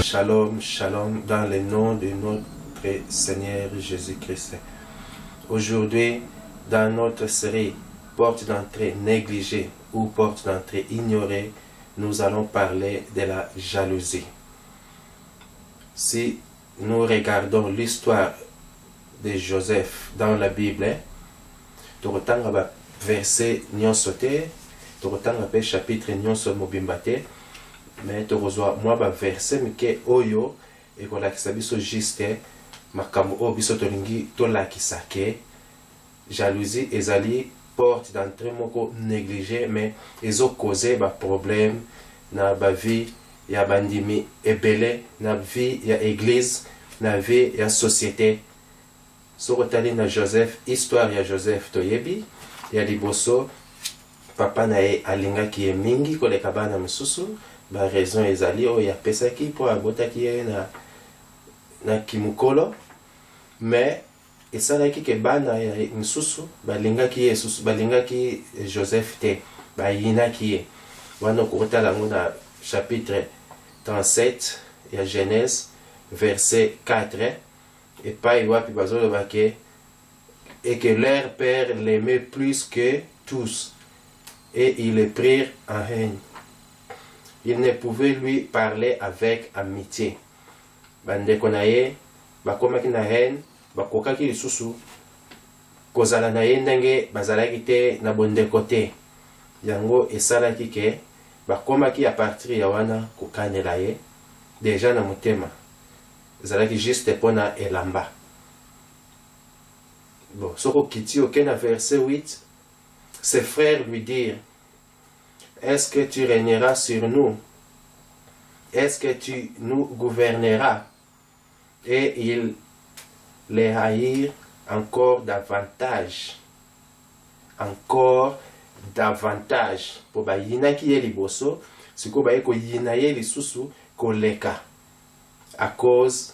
Shalom, shalom, dans le nom de notre Seigneur Jésus-Christ. Aujourd'hui, dans notre série Porte d'entrée négligée ou porte d'entrée ignorée, nous allons parler de la jalousie. Si nous regardons l'histoire de Joseph dans la Bible, torotanga verset nyonsote, torotanga pe chapitre nyonso mobimbate, mais torozwa moi ba verset mike oyo ekolakisa biso juste makambo o biso tolingi tolakisa ke jalousie ezali porte d'entrée moko négligée, mais ezo causer ba problème na ba vie ya bandimi ebele, na vie ya église, na vie ya société. Sorotali na Joseph, histoire ya Joseph toyebi ya liboso papa na ye alingaki ye mingi koleka bana mosusu, ba raison ezali oyo apesaki po abotaki ye na kimukolo, mais esalaki ke bana ya mosusu balingaki ye susu, balingaki Joseph te, bayinaki ye. Wana okotala yango na chapitre 37 ya Genèse verset 4, et pas wapi bazoloba ke et que leur père l'aimait plus que tous et ils le prirent en haine. Il ne pouvait lui parler avec amitié. Bandeko na ye bakomaki na haine, bakokaki lisusu kozala na ye ndenge bazalaki te na bondeko te. Yango esalaki ke bakomaki a partir ya wana kokanela ye deja na motema, ezalaki juste pona elamba. Bon, soko kiti oke na verset 8, ses frères lui dirent: est-ce que tu régneras sur nous? Est-ce que tu nous gouverneras? Et ils les haïrent encore davantage. Encore davantage. Pour ba yina ki ye liboso, siko ba ye ko yina ye lisusu koleka. À cause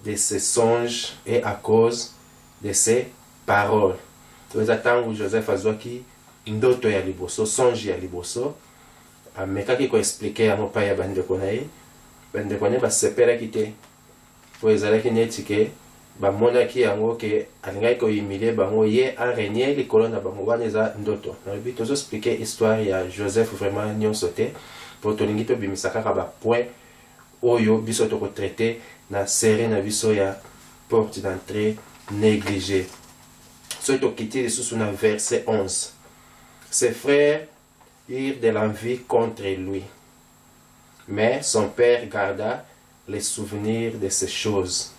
de ses songes et à cause de ses paroles. Toza tangu Joseph azwaki ndoto ya liboso, songe ya liboso, amekaki ko expliquer yango pa ya bandeko na ye. Bandeko na ye basepelaki te, po ezalaki neti ke bamonaki yango ke alingaki kohumilie bango, ye arenie likolo na bango. Wana eza ndoto. Nalobi tozo expliquer histoire ya Joseph vraiment nyonso te, po tolingi tobimisa kaka ba point oyo biso toko traité na série na biso ya porte d'entrée négligée. So tokiti lisusu na verset 11. Ses frères eurent de l'envie contre lui, mais son père garda les souvenirs de ces choses.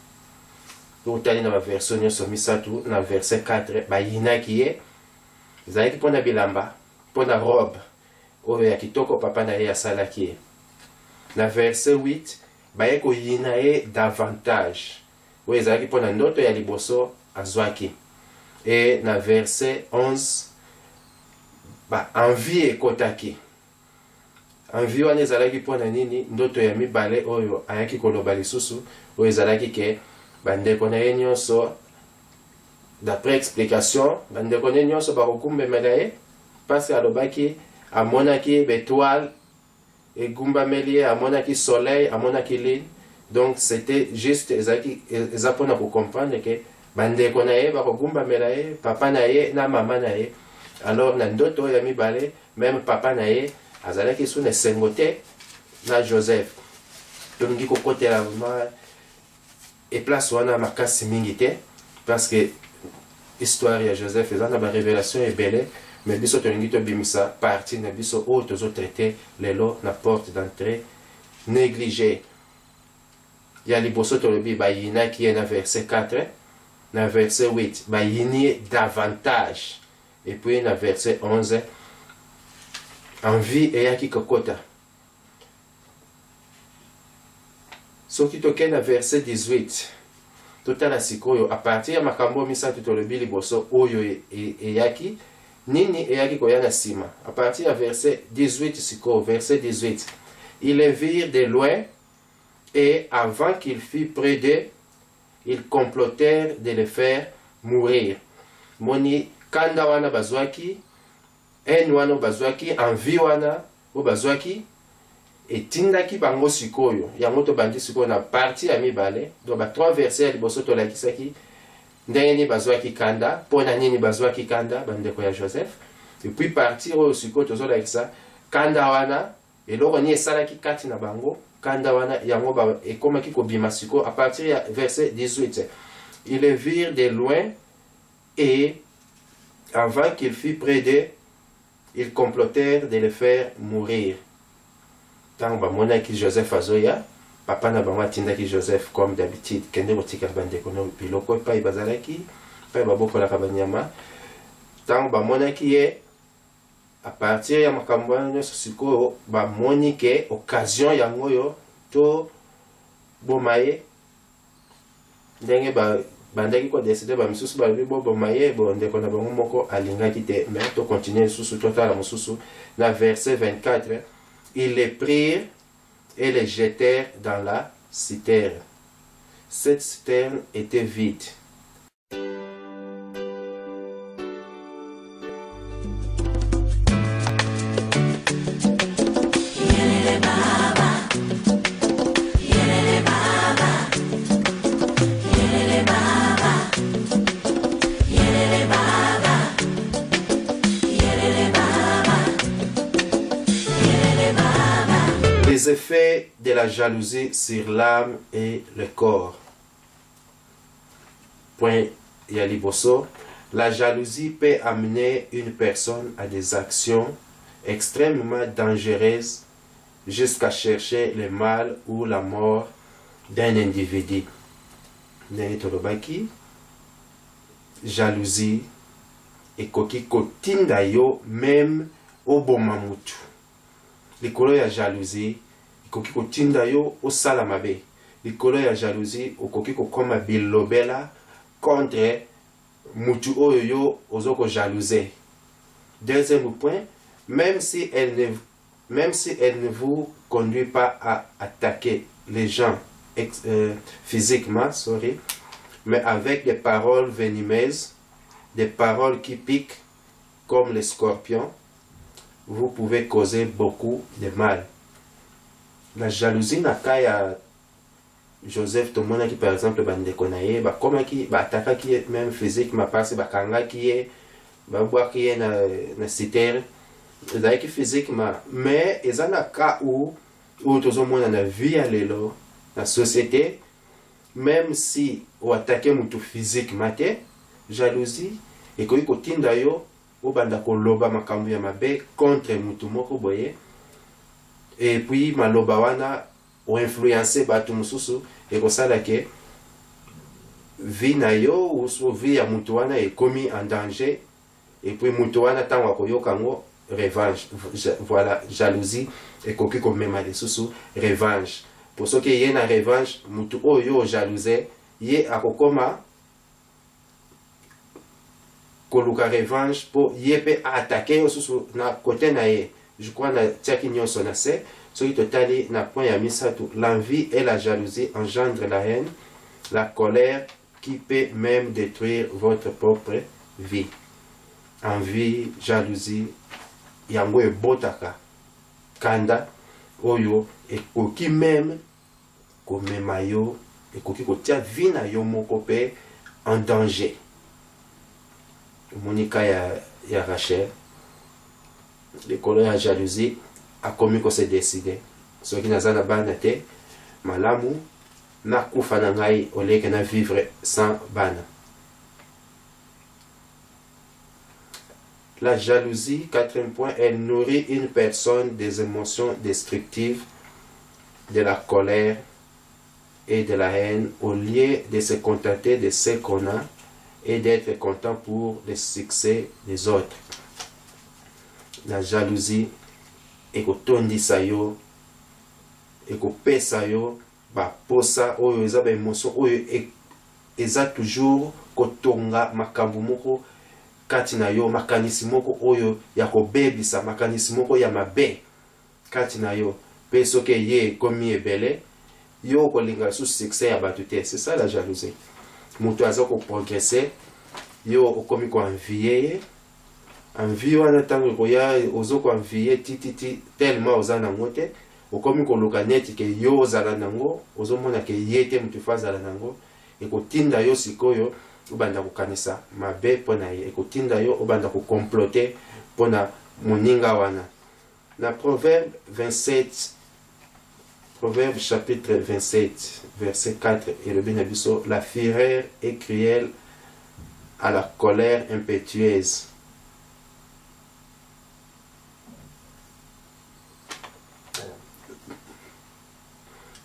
Totali na verset nyonso misatu na verset 4 bayinaki ye, ezalaki mpona bilamba, mpona robe oyo ya kitoko papa na ye asalaki ye. Na verset 8 baye koyina ye davantage, oyo ezalaki mpona ndoto ya liboso azwaki. Et na verset 11 envie ekotaki. Envie wana ezalaki mpona nini? Ndoto ya mibale oyo ayaki koloba lisusu, oyo ezalaki ke bandeko na ye nyonso, d'après explication, bandeko na ye nyonso bakokumbemela ye, parce alobaki amonaki betoile egumbameli ye, amonaki soleil, amonaki lune. Donc c'était juste eza mpona kocomprendre ke bandeko na ye bakogumbamela ye, papa na ye na mama na ye. Alors na ndoto ya mibale, même papa na ye azalaki su na esengo te na Joseph. Tolingi kokotela vraiment e place wana makasi mingi te, parce que histoire ya Joseph eza na ba révélation ebele, mais biso tolingi tobimisa partie na biso oyo tozo traité lelo na porte d'entrée négligée. Ya liboso tolobi bayinaki ye na verset 4, na verset 8 bayini davantage, et puis na verset 11 envie eyaki kokota. Soki toke na verset 18 totala sikoyo a partir ya makambo misatu tolobi liboso oyo eyaki nini eyaki koya na sima. A partir ya verset 18 sikoyo, verset 18, ils les virent de loin et avant qu'il fût près d'eux, ils complotèrent de le faire mourir. Moni kanda wana bazwaki, en wana bazwaki, envie wana bazwaki, etindaki bango sikoyo yango to bandi sikoyo na parti ya mibale donc ba 3 versets ya liboso tolakisaki ndenge nini bazwaki kanda mpona nini bazwaki kanda bandeko ya Joseph et puis partir oyo sikoyo tozolakisa kanda wana eloko nini esalaki kati na bango kanda wana yango ekomaki kobima sikoyo à partir ya verset 18 ils le virent de loin et avant qu'il fût près d'eux ils complotèrent de le faire mourir. Tant bamonaki Joseph azoya papa na bango atindaki Joseph comme d'habitude kende kotika bandeko no biloko epai bazalaki epai babokolaka banyama ntango bamonaki ye à partir ya makambo wana nyonso sikoyo bamoni ke occasion yango oyo to boma ye ndenge bandaki kodeside bamisusu balobi boboma ye ndeko na bango moko alingaki te mais to continue lisusu totala mosusu na verset 24 ils les prirent et les jetèrent dans la citerne. Cette citerne était vide. Les effets de la jalousie sur l'âme et le corps. Point Yaliboso. La jalousie peut amener une personne à des actions extrêmement dangereuses jusqu'à chercher le mal ou la mort d'un individu. Jalousie et koki kotinda yo même au bon mamutu. Likolo ya jalousie ikoki kotinda yo osala mabe. Likolo ya jalousie okoki kokoma bilobela contre mutu oyo yo ozoko jalouser. Deuxième point, même si elle ne vous conduit pas à attaquer les gens physiquement, mais avec des paroles venimeuses, des paroles qui piquent comme les scorpions, vous pouvez causer beaucoup de mal. La jalousie n'a qu'à Joseph Tomona qui par exemple bandeko na ye ba koma ki ba ataka ki même physiquement parce ba kanga ki ye ba boa ki ye na citerne da ki physiquement mais ezana ka ou tozo mona na vie ya lelo na société même si ou attaquer mutu physiquement te jalousie et ko kotinda yo obanda koloba makambo ya mabe contre mutu moko boye et puis maloba wana ou influencer batu mususu et kosala ke vie na yo ou so vie ya mutu wana est commis en danger et puis mutu wana tango akoyoka ngo revanche voilà jalousie et koki komema lisusu revanche pour ce qui est na revanche mutu oyo jalousé ye akokoma koluka revanche pour yepe attaquer osusu na côté na ye je crois na tiaki nyonso na se so totali na point ya misato l'envie et la jalousie engendrent la haine la colère qui peut même détruire votre propre vie. Envie, jalousie yango ebotaka kanda oyo ekoki même komema yo ekoki kotia vie na yo moko pe en danger. Monika ya Rachel, l'école ya jalousie a commis qu'on s'est décidé. Ce qui n'a pas bana te, malamu na kufa na ngai oleke na vivre sans bana. La jalousie, quatrième point, elle nourrit une personne des émotions destructives, de la colère et de la haine, au lieu de se contenter de ce qu'on a et d'être content pour le succès des autres. La jalousie ekotondisa yo ekopesa yo baposa oyo eza ba émotion oyo eza toujours kotonga makambo moko kati na yo makanisi moko oyo ya kobebisa makanisi moko ya mabe kati na yo pe soki ye komi ebele yo kolinga su succès ya bato te. C'est ça la jalousie. Moto aza ko progresser yo okomi ko envier ye envie wana tango koya ozoko envier tititi tellement ozana mote okomi koluka neti ke yo ozala nango ozomona ke ye te mutu fa azala nango ekotinda yo sikoyo obanda kokanisa mabe mpona ye ekotinda yo obanda kokomplote mpona moninga wana. Na Proverbe 27, Proverbe chapitre 27 verset 4 elobi na biso la fureur est cruelle à la colère impétueuse.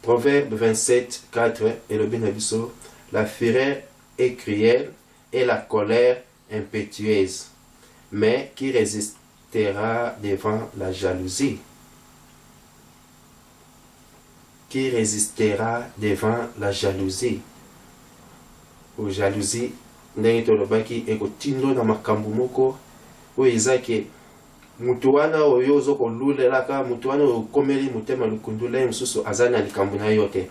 Proverbe 27, 4 elobi na biso la fureur est cruelle et la colère impétueuse, mais qui résistera devant la jalousie? Qui résistera devant la jalousie? Ou jalousie, ndenge tolobaki ekotindo na makambo moko oyo ezaki mutu wana oyo ozokolulelaka mutu wana okomeli motema lukundula ye mosusu aza na likambo na yo te,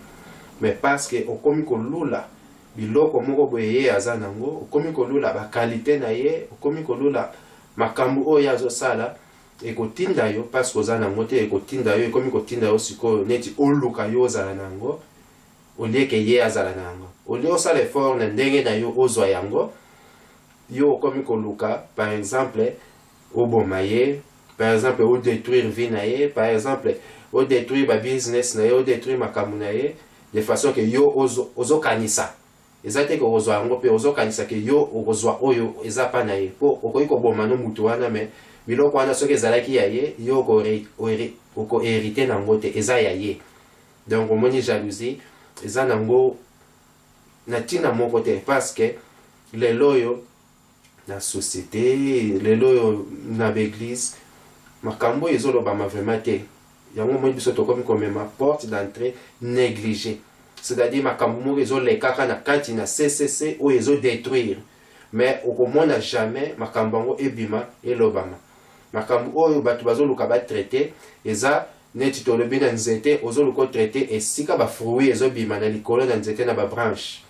mais parce que okomi kolula biloko moko boye ye aza nango, okomi kolula bakalite na ye, okomi kolula makambo oyo azosala ekotinda yo parce que oza nango te, ekotinda yo ekomi kotinda yo sikoyo neti oluka yo ozala nango olie ke ye azala nango, olie osala effort na ndenge na yo ozwa yango, yo okomi koluka par exemple oboma ye, par exemple odétruire vie na ye, par exemple odétruire ba business na ye, odétruire makambo na ye de façon que yo ozokanisa eza te ko ozwa yango pe ozokanisa ke yo okozwa oyo eza pa na ye po okoki koboma no mutu wana me biloko wana soki ezalaki ya ye yo oko hérité nango te eza ya ye. Donc omoni jalousie eza nango na ntina moko te parce que lelo oyo na société lelo oyo na baeglise makambo ezolobama vraiment te yango omoni biso tokomi komema porte d'entrée négligée, c'est-à-dire makambo moko ezolekaka na kati na CCC oyo ezodétruire mais okomona jamais makambo yango ebima elobama. Makambo oyo bato bazoluka batraite eza neti tolobi na nzete ozoluka otraite esika bafruit ezobima na likolo na nzete na babranche,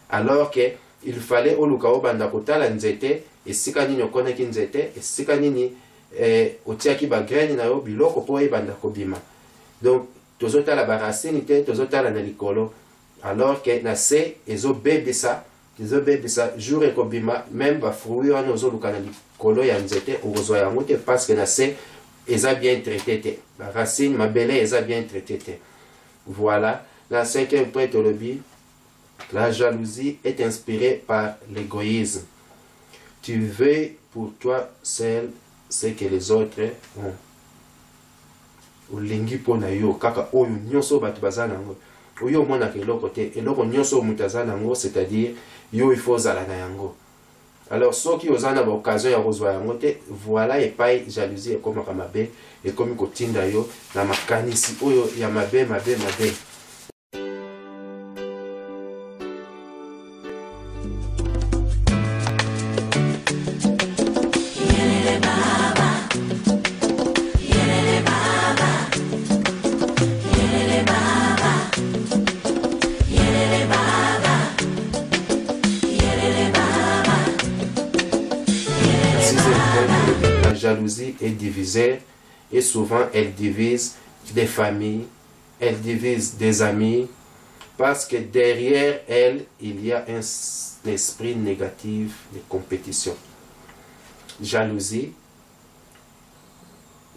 alors que il fallait oluka obanda kotala nzete esika nini okonaki nzete esika nini otiaki bagraine na yo biloko po ebanda kobima. Donc tozotala baracine te tozotala na likolo, alors que na se ezobebisa jour ekobima même bafruit wana ozoluka na likolo ya nzete okozwa yango te parce que na se eza bien traité te, baracine mabele eza bien traité te. Voilà, la cinquième point tolobi la jalousie est inspirée par l'égoïsme. Tu veux pour toi seul ce que les autres ont. Olingi pona yo kaka oyo nyonso bato baza nango oyo omonaka eloko te eloko nyonso mutu aza nango, c'est-à-dire yo il faut ozala na yango. Alors soki oza na baoccasion ya kozwa yango te, voilà epai jalousie ekomaka mabe ekomi kotinda yo na makanisi oyo ya mabe. La jalousie est divisée et souvent elle divise des familles, elle divise des amis, parce que derrière elle, il y a un esprit négatif de compétition. Jalousie,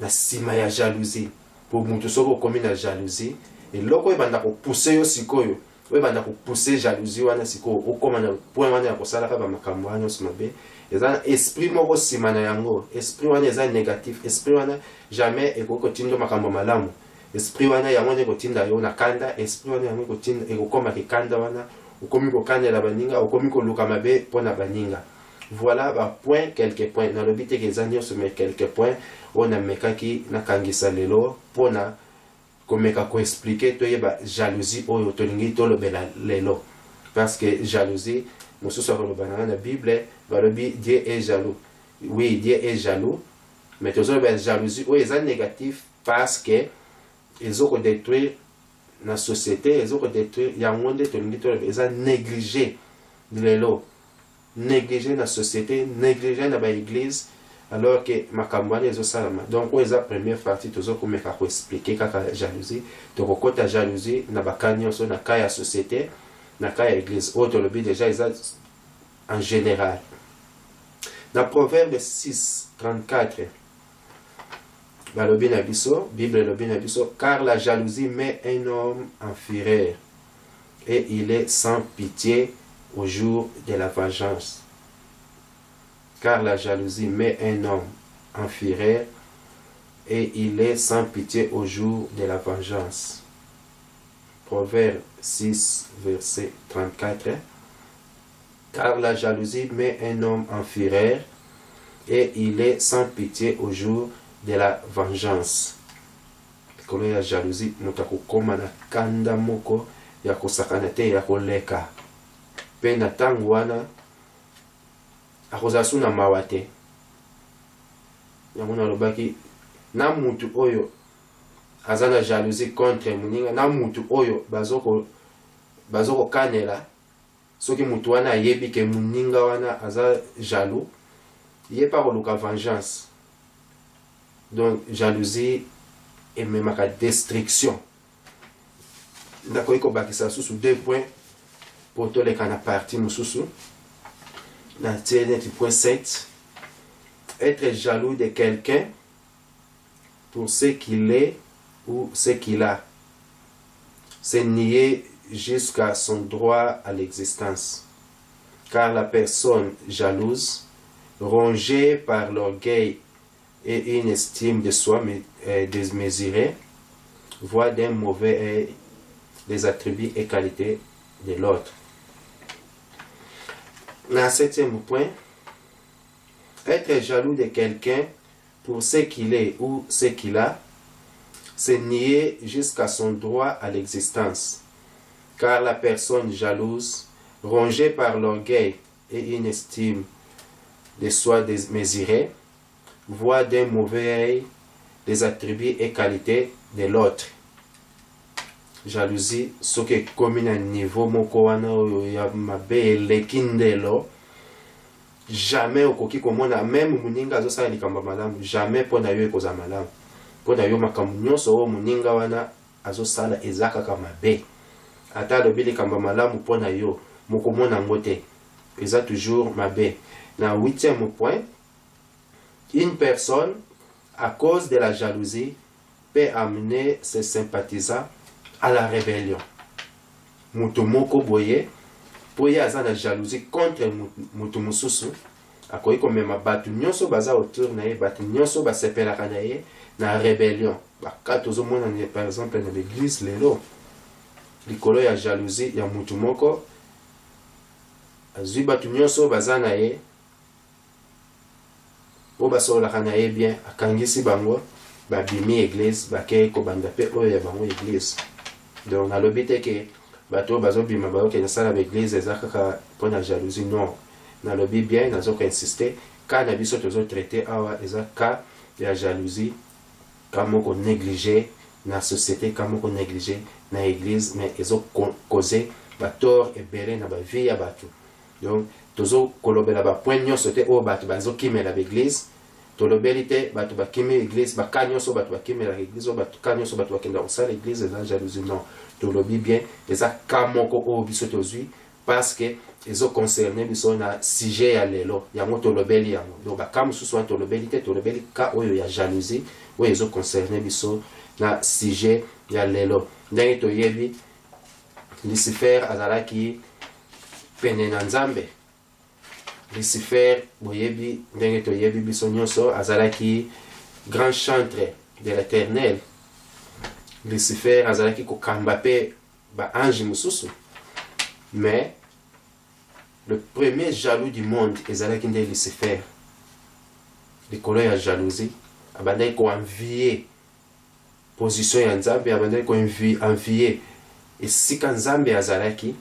la sima ya jalousie, pour mutu soko komi na jalousie, et loko ebanda ko pousser yo sikoyo, ebanda ko pousser jalousie wana sikoyo, okoma na point wana ya kosalaka ba makambo wana mabe. Eza esprit moko sima na yango, esprit wana eza négatif, esprit wana jamais ekoko tindo makambo malamu, esprit wana yango ekotinda yo na kanda, esprit wana yango ekotinda ekokoma kikanda wana, okomi kokandela baninga, okomi koluka mabe pona baninga. Voilà ba point quelques points na lobite ke eza nyonso mais quelques points ona mekaki na kangisa lelo pona komeka ko expliquer toyeba jalousie oyo tolingi tolobela lelo, parce que jalousie mosusu akolobana na Bible balobi Dieu est jaloux. Oui, Dieu est jaloux, mais toujours la jalousie oyo eza négatif parce que ezoko détruire na société, ezoko détruire yango nde tolingi tolobela eza négligé lelo, négligé na société, négligé na ba église. alors que makambo wana ezosalama. Donc oyo eza première partie tozokomeka koexplike kaka jalousie, tokokota jalousie na baka nyonso na ka ya société na ka ya église oyo tolobi déjà eza en général. Dans Proverbe 6, 34, balobi na biso, Bible lobi na biso, car la jalousie met un homme en fureur et il est sans pitié au jour de la vengeance. Car la jalousie met un homme en fureur et il est sans pitié au jour de la vengeance. Proverbe 6, verset 34. Car la jalousie met un homme en fureur et il est sans pitié au jour de la vengeance. Kolo ya jalousie mutakukoma na kanda moko ya kosakana te ya koleka. Pe na tangu wana akozasu na mawate. Yango na lobaki na mutu oyo azana jalousie contre muninga na mutu oyo bazoko kanela. Soki mutu wana ayebi ke muninga wana aza jaloux, ye pa koluka vengeance. Donc jalousie ememaka destruction. Nakoki kobakisa susu 2 points pour toleka na partie mosusu. Na tieneti point 7. Être jaloux de quelqu'un pour ce qu'il est ou ce qu'il a, c'est nier jusqu'à son droit à l'existence. Car la personne jalouse, rongée par l'orgueil et une estime de soi démesurée, voit d'un mauvais œil les attributs et qualités de l'autre. Dans le 7e point, être jaloux de quelqu'un pour ce qu'il est ou ce qu'il a, c'est nier jusqu'à son droit à l'existence. Car la personne jalouse, rongée par l'orgueil et une estime de soi démesurée, voit d'un mauvais œil les attributs et qualités de l'autre. Jalousie, ce qui est commun à niveau moko wana ya mabe lekindelo, jamais okoki komona même muninga azosala likambo malamu, jamais pona yo ekoza malamu. Pona yo makambo nyonso o muninga wana azosala ezaka kaka mabe. Ata lobi likambo malamu pona yo mokomona ngote eza toujours mabe. Na 8e point, une personne à cause de la jalousie peut amener ses sympathisants à la rébellion. Mutu moko boye poye aza na jalousie contre mutu mususu akoki komema batu nyonso baza autour na ye, batu nyonso basepelaka na ye na rébellion. Baka tozomona par exemple na l'église lelo likolo ya jalousie ya mutu moko azwi batu nyonso baza na ye po basololaka na ye bien, akangisi bango babimi église bakei kobanda pe oyo ya bango église. Donc nalobi te ke bato bazobima bayokende sala l'église eza kaka mpona jalousie, non. Nalobi bien nazoka insister ka na biso tozotraite awa eza ka ya jalousie, ka moko négligé na société, ka moko négligé na église, mais ezokose batort ebele na bavie ya bato. Donc tozokolobela bapoint nyonso te oyo bato bazokimela baeglise, tolobeli te bato bakimi église baka nyonso bato bakimela église oyo bato ka nyonso bato bakenda kosala église eza jalousie, non. Tolobi bien eza ka moko oyo biso tozwi parce que ezoconcerne biso na sujet ya lelo yango tolobeli yango. Donc baka mosusu wana tolobeli te, tolobeli ka oyo ya jalousie oyo ezoconcerne biso na sujet ya lelo. Ndenge toyebi Lucifer azalaki pene na Nzambe. Lucifer boyebi ndenge toyebi biso nyonso azalaki grand chantre de l'Éternel. Lucifer azalaki kokamba pe ba ange mususu. Mais le premier jaloux du monde ezalaki nde Lucifer. Likolo ya jalousie abandaki ko envier position ya Nzambe, abandaki ko envier esika Nzambe azalaki.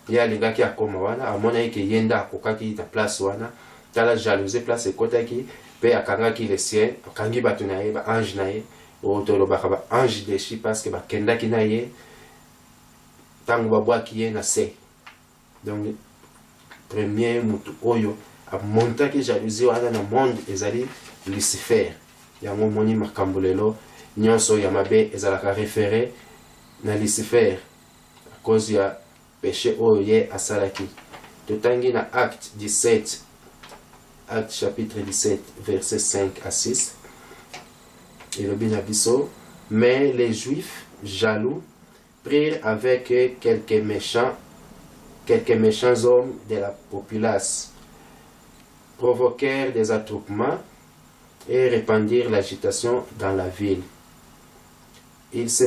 Ya alingaki akoma wana amonaki ke yenda akokaki na place wana, tala jalousie place ekotaki pe akangaki le sien, akangi bato na ye ba ange na ye oyo tolobaka ba ange déchu parce que bakendaki na ye ntango babwaki ye na se. Donc premier mutu oyo amontaki jalousie wana na monde ezali Lucifer. Yango moni makambo lelo nyonso ya mabe ezalaka référé na Lucifer à cause ya péché oyo ye asalaki. Totangi na Acte 17, Acte chapitre 17 verset 5 à 6. Et le binabiso, mais les Juifs jaloux prirent avec eux quelques méchants hommes de la populace, provoquèrent des attroupements et répandirent l'agitation dans la ville. Ils se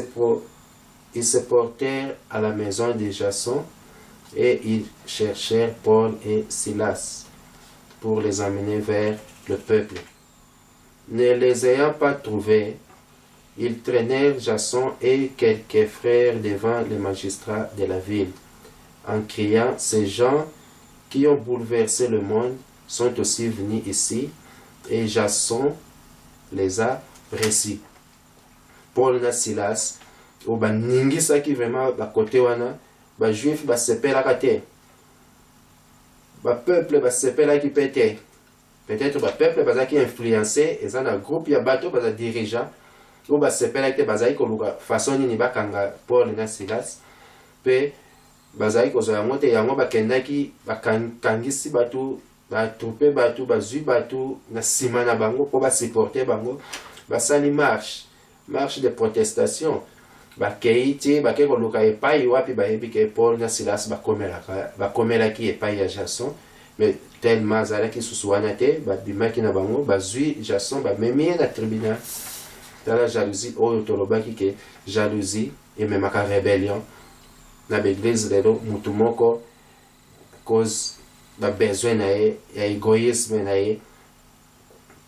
portèrent à la maison de Jason et ils cherchèrent Paul et Silas pour les amener vers le peuple. Ne les ayant pas trouvés, ils traînèrent Jason et quelques frères devant les magistrats de la ville, en criant, ces gens qui ont bouleversé le monde sont aussi venus ici, et Jason les a reçus. Paul na Silas, ou baningisa qui vraiment ba côté wana, ba juif ba sepelaka te. Ba peuple ba sepelaki pété. Peut-être ba peuple bazaki influencé, et ça na groupe ya bato baza dirigeant, ou ba sepelaki te bazaki koluka façon nini bakanga Paul na Silas, pe bazali kozwa yango te yango bakendaki bakangisi bato batroupe bato bazwi bato na nsima na bango mpo basupporte bango basali marche de protestation bakei te bakei koluka epai wapi bayebi ke Paul na Silas bakomelaki epai ya Jason mais tellement azalaki susu wana te babimaki na bango bazwi Jason bamemi ye na tribunal. Tala jalousie oyo tolobaki ke jalousie ememaka rébellion na l'église lelo mutu moko cause ba besoin na ye ya égoïsme na ye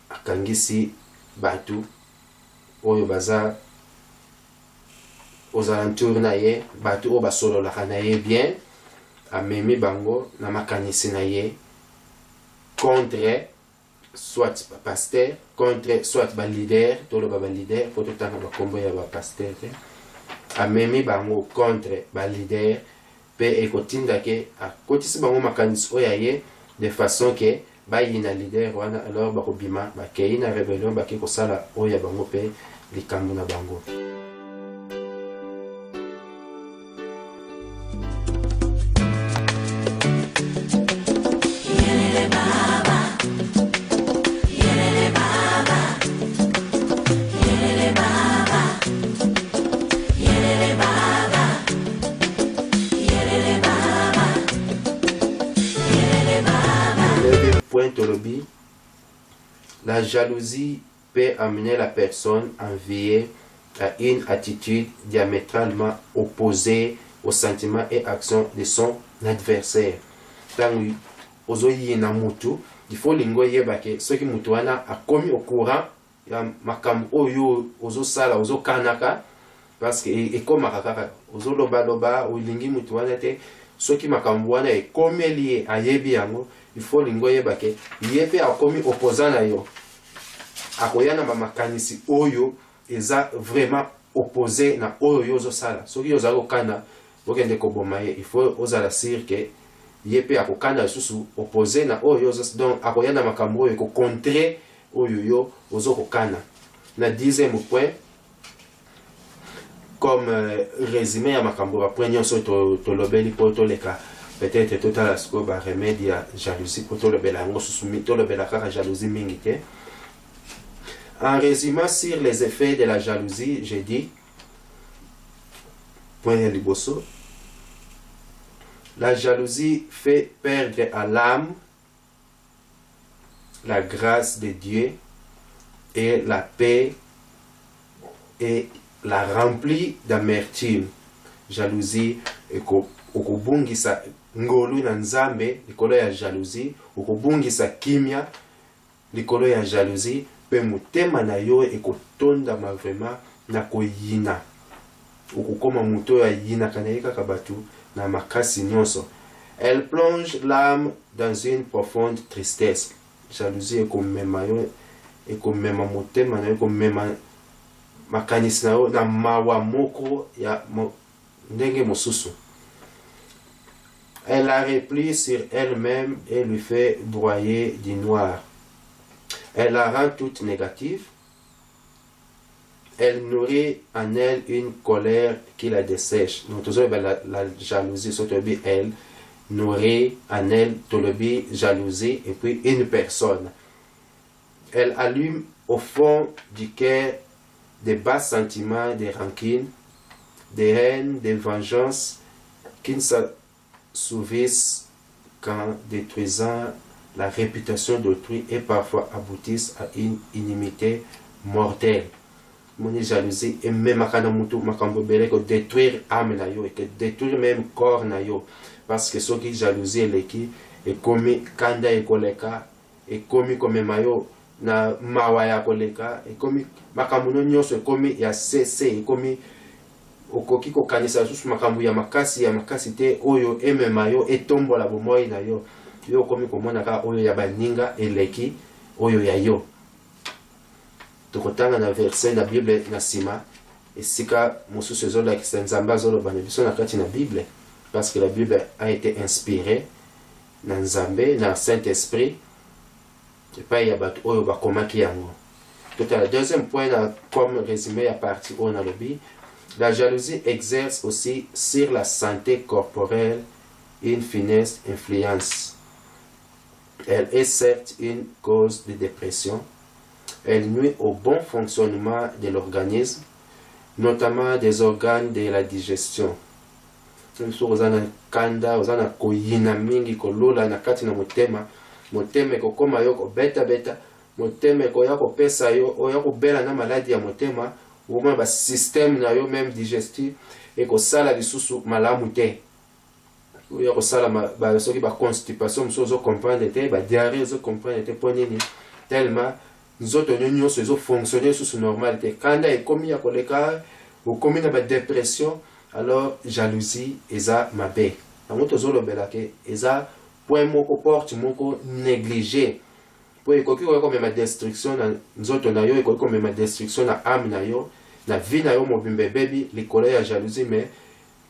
akangisi batu oyo baza aux alentours na ye batu oyo basololaka na ye bien amemi bango na makanisi na ye contre soit ba pasteur contre soit ba leader toloba ba leader po totanga bakombo ya ba pasteur amemi bango contre ba leader pe ekotinda ke akotisi bango makanisi oyo ye de façon ke bayina leader wana alors bakobima bakei na rebellion bake kosala oyo bango pe likambo na bango. La jalousie peut amener la personne enviée à une attitude diamétralement opposée aux sentiments et actions de son adversaire. Tangu ozoyi na mutu, il faut lingo yebake soki mutu wana akomi au courant ya makambo oyo ozo sala ozo kanaka parce que ekomaka kaka ozo loba olingi mutu wana te soki makambo wana ekomi lié ayebi yango. Il faut lingo yebake yepe akomi opposant na yo akoyana makanisi oyo eza vraiment opposé na oyo yozo sala soki yoza kokana bokende koboma ye il faut ozala sûr que yepe akokana susu opposé na oyo yozo donc akoyana makambo oyo ko contrer oyo yo ozo kokana. Na 10e point comme résumé ya makambo ba point nyonso tolobeli po toleka peut-être total à ce que ba remède ya jalousie pour tout le belango soumis tout le belaka jalousie mingite. En résumant sur les effets de la jalousie, j'ai dit point ya liboso, la jalousie fait perdre à l'âme la grâce de Dieu et la paix et la remplit d'amertume. Jalousie okubungisa ngolu na nzambe likolo ya jalousie, okubungisa kimia likolo ya jalousie, pe mutema na yo ekotondama vraiment na koyina okukoma muto ya yina kanayika kabatu na makasi nyonso. Elle plonge l'âme dans une profonde tristesse. Jalousie ekomema yo ekomema mutema na yo ekomema makanisi na yo na mawa moko ya ndenge mosusu. Elle la replie sur elle-même et lui fait broyer du noir. Elle la rend toute négative. Elle nourrit en elle une colère qui la dessèche. Donc, toujours la jalousie, surtout elle nourrit en elle jalousie et puis une personne. Elle allume au fond du cœur des bas sentiments, des rancines, des haines, des vengeances qui ne s'assouvissent qu'en détruisant la réputation d'autrui et parfois aboutissent à une inimité mortelle. Mon jalousie et même détruire âme na yo et détruire même corps na yo parce que ceux qui jalousie leki et commis kanda et koleka et commis comme mayo na mawaya koleka et commis makambo nyonso commis ya cc et commis okoki ko kanisa susu makambo ya makasi te oyo emema yo etombola bomoi na yo yo commis komona ka oyo ya baninga eleki oyo ya yo. Tokotanga na verset na Bible na sima esika mosusu ezolakisa nzambe azoloba na biso na kati na Bible parce que la Bible a été inspirée na nzambe na Saint-Esprit epai ya bato oyo bakomaki yango. Le deuxième point comme résumé à partir on a lobby, la jalousie exerce aussi sur la santé corporelle une funeste influence. Elle est certes une cause de dépression. Elle nuit au bon fonctionnement de l'organisme, notamment des organes de la digestion. Ozana kanda, ozana koyina mingi kolola na kati na motema, motema kokoma yo ko beta, motema ko ya ko pesa yo, oya ko bela na maladie ya motema, ou ba système na yo même digestif et ko sala lisusu malamu te. Oya ko sala ba soki ba constipation, so comprendre te, ba diarrhée zo comprendre te ponini tellement nzoto nyonso ezo fonctionner sous normalité. Kanda ekomi ya koleka ou komi na ba dépression, alors jalousie eza mabe. Nango tozolobela ke eza point moko porte moko négligé. Po ekoki ko mema destruction na nzoto na yo, ekoki ko mema destruction na âme na yo, na vie na yo mobimbe bebi likolo ya jalousie mais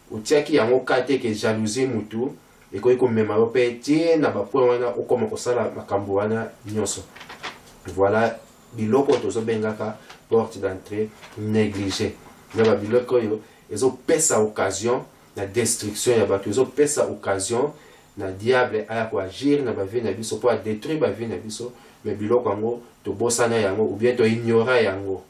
utiaki yango kate ke jalousie mutu ekoki ko mema yo pe tie na ba point wana okoma kosala makambo wana nyonso. Voilà biloko tozobengaka porte d'entrée négligée. Na biloko yo ezo pesa occasion na destruction ya bato, ezo pesa occasion na diable aya ko agir na ba vie na biso pour détruire ba vie na biso, mais biloko yango to bosana yango ou bien to ignora yango.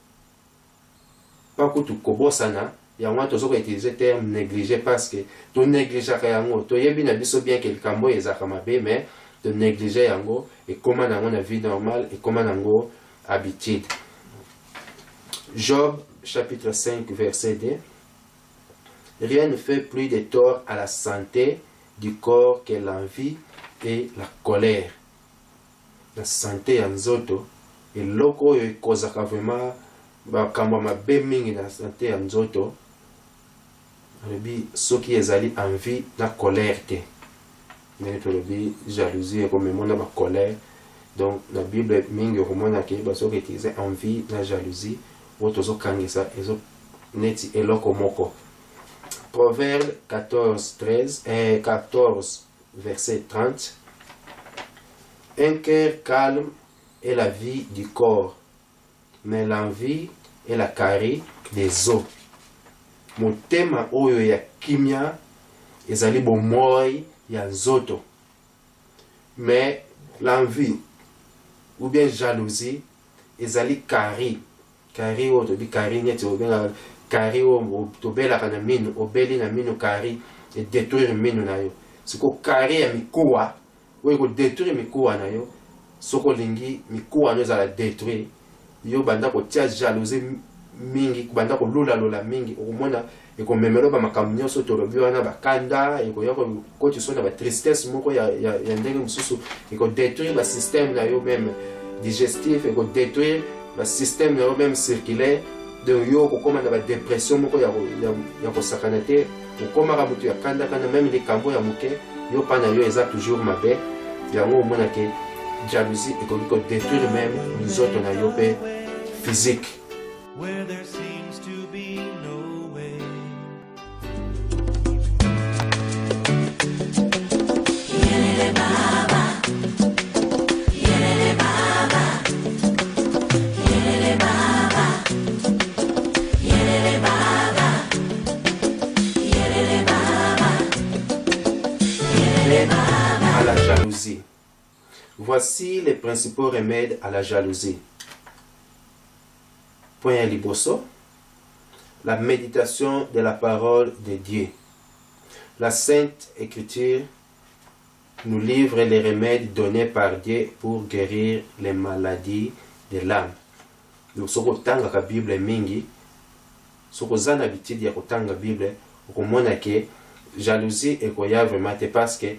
Pas que tu kobosana yango tozo ko utiliser terme négligé parce que to négliger yango to yebi na biso bien que likambo ezaka mabe mais de négliger yango et comment nango na vie normale et comment nango habitude. Job chapitre 5 verset 2. Rien ne fait plus de tort à la santé du corps que l'envie et la colère. La santé ya nzoto et loko yo kozaka vraiment bakambo mabe mingi na santé ya nzoto. Alobi soki ezali envie na colère te. Mais tolobi jalousie comme mona ba colère. Donc la Bible mingi romona ke baso ke utiliser envie na jalousie otozo kangisa ezo neti eloko moko. Proverbe 14 verset 30. Un cœur calme est la vie du corps, mais l'envie est la carie des os. Motema oyo ya kimia ezali bomoi ya nzoto. Mais l'envie ou bien jalousie ezali carie. Carie o tobi carie neti obenga carie o tobela kana minu obeli na minu carie et détruire minu na yo. Siko carie ya mikuwa oyo ko détruire mikuwa na yo. Soko lingi mikuwa no ezala détruire yo banda ko tia jalousie mingi banda ko lola mingi okomona eko memelo ba makambo nyonso tolobi wana bakanda eko yako ko tu sona ba tristesse moko ya ndenge mususu eko détruire ba système na yo même digestif eko détruire ba système na yo même circulaire de yo ko koma na ba dépression moko ya ko sakana te okoma ka mutu ya kanda kana même les kambo ya muke yo pana yo eza toujours mabe yango mona ke jalousie eko ko détruire même nous autres na yo pe physique. Where there seems to be no way. Yerele baba, jalousie. Voici les principaux remèdes à la jalousie. Point liboso, la méditation de la parole de Dieu. La Sainte Écriture nous livre les remèdes donnés par Dieu pour guérir les maladies de l'âme. Donc, si vous avez la Bible mingi, si vous avez l'habitude de la Bible, vous voyez que jalousie est vraiment parce que la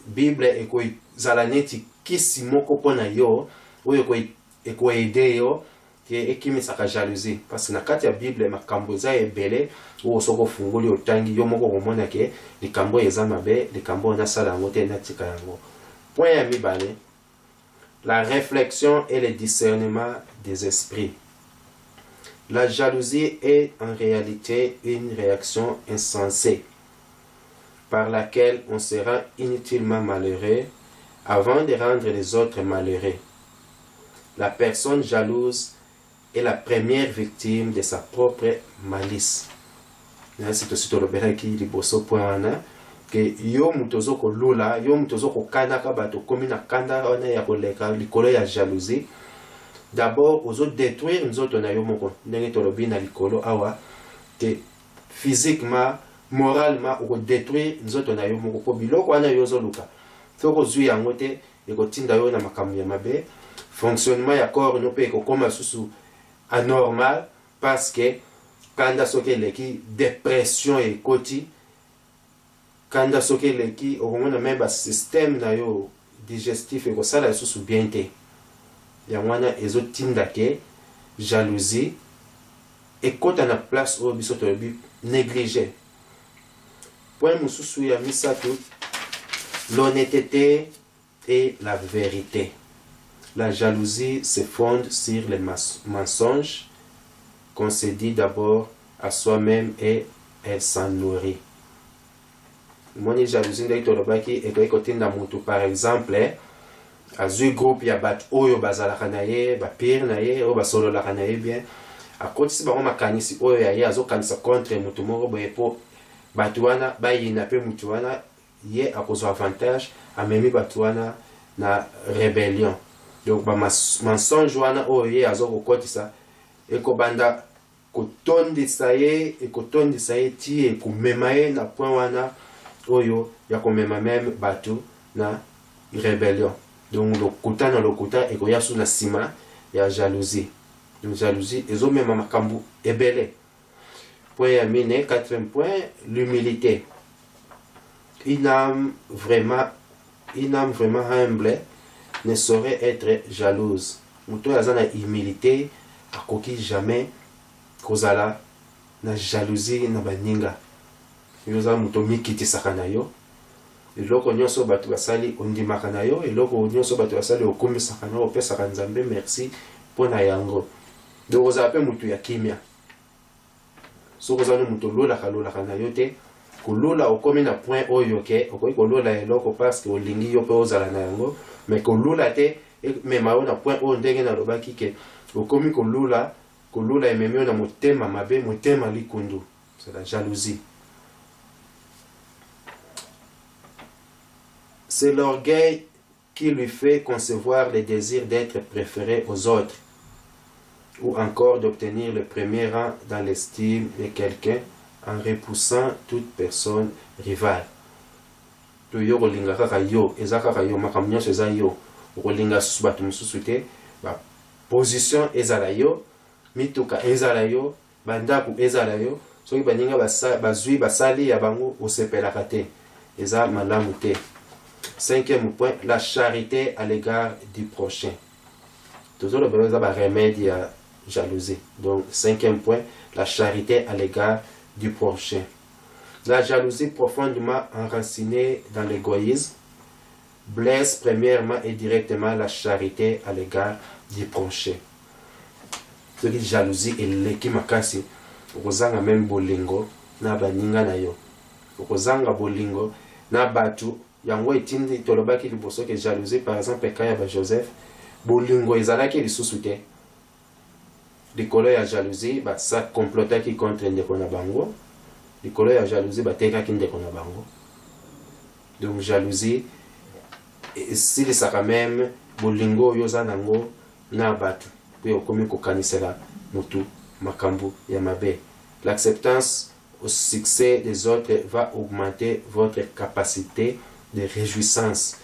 Bible est zalaneti kisi moko pona yo, ou eko aider yo, et qui me saka jalousie. Parce que na kati ya Bible makambo za ebele, ou soko fungoli otangi yo moko komona ke likambo eza mabe, likambo na sala yango te na tika yango. Point ya mibale, la réflexion et le discernement des esprits. La jalousie est en réalité une réaction insensée par laquelle on se rend inutilement malheureux avant de rendre les autres malheureux. La personne jalouse est la première victime de sa propre malice. C'est aussi le béret qui liboso point que yo mutozo ko lula, yo mutozo ko kanda ka bato komi na kanda ona ya koleka likolo ya jalousie. D'abord ozo détruire nzoto na yo moko ndenge tolobi na likolo awa que physiquement, moralement oko détruire nzoto na yo moko ko biloko wana yo zo luka. Soko zui yango te eko tinda yo na makambo ya mabe. Fonctionnement ya corps no pe ko koma susu anormal parce que kanda soke leki dépression et koti kanda soke leki okomona même ba système na yo digestif et ko sala susu bien te ya wana ezo tinda ke jalousie et kota na place o biso to bi négligé. Point mususu ya misatu, l'honnêteté et la vérité. La jalousie se fonde sur les mensonges qu'on se dit d'abord à soi-même et elle s'en nourrit. Moni jalousie ndeki tolobaki ekoki kotinda mutu par exemple azui groupe ya bato oyo bazalaka na ye bapire na ye oyo basololaka na ye bien akotisi bango makanisi oyo ya ye azokanisa contre mutu moko boye po bato wana bayina mpe mutu wana ye akozwa avantage amemi bato wana na rébellion. Donc ba mensonge wana oyo ye azokokotisa ekobanda kotondisa ye ekotondisa ye ti ekomema ye na point wana oyo ya komema meme bato na rébellion. Donc lokuta ekoya su na sima ya jalousie. Donc jalousie ezomema makambo ebele. Point ya mine, quatrième point, l'humilité. Une âme vraiment humble ne saurait être jalouse. Muto yazana humilité akoki jamais kozala na jalousie na baninga. Yoza muto mikiti sakana yo. Eloko nyonso bato basali ondimaka na yo, eloko nyonso bato basali okumisaka na yo, opesaka Nzambe merci pona yango. Donc oza pe mutu ya kimia. So kozana mutu lolaka na yo te, kolola okomi na point oyo ke okoki kolola eloko parce que olingi yo pe ozala na yango, mais kolola te mema yo na point oyo ndenge na lobaki ke okomi kolola ememi yo na motema mabe, motema likundu. C'est la jalousie. C'est l'orgueil qui lui fait concevoir le désir d'être préféré aux autres, ou encore d'obtenir le premier rang dans l'estime de quelqu'un en repoussant toute personne rivale. To yo kolinga kaka yo, eza kaka yo makambo nyonso eza yo. Kolinga susu bato mosusu te, ba position ezala yo, mituka ezala yo, bandako ezala yo, soki baninga bazwi basali ya bango osepelaka te. Eza malamu te. Cinquième point, la charité à l'égard du prochain. Toujours le besoin de remède à jalousie. Donc, cinquième point, la charité à l'égard du prochain. La jalousie profondément enracinée dans l'égoïsme blesse premièrement et directement la charité à l'égard du prochain. Ce qui est jalousie et l'équimakasi, kozanga même bolingo na baninga na yo. Kozanga bolingo na batu yango etindi tolobaki liboso ke jalousie par exemple kaya ba Joseph bolingo ezalaki lisusu te likolo ya jalousie ba sa complotaki contre ndeko na bango likolo ya jalousie ba tekaki ndeko na bango. Donc jalousie esilisaka même bolingo oyo oza nango na bato mpe okomi kokanisela mutu makambo ya mabe. L'acceptance au succès des autres va augmenter votre capacité de réjouissance.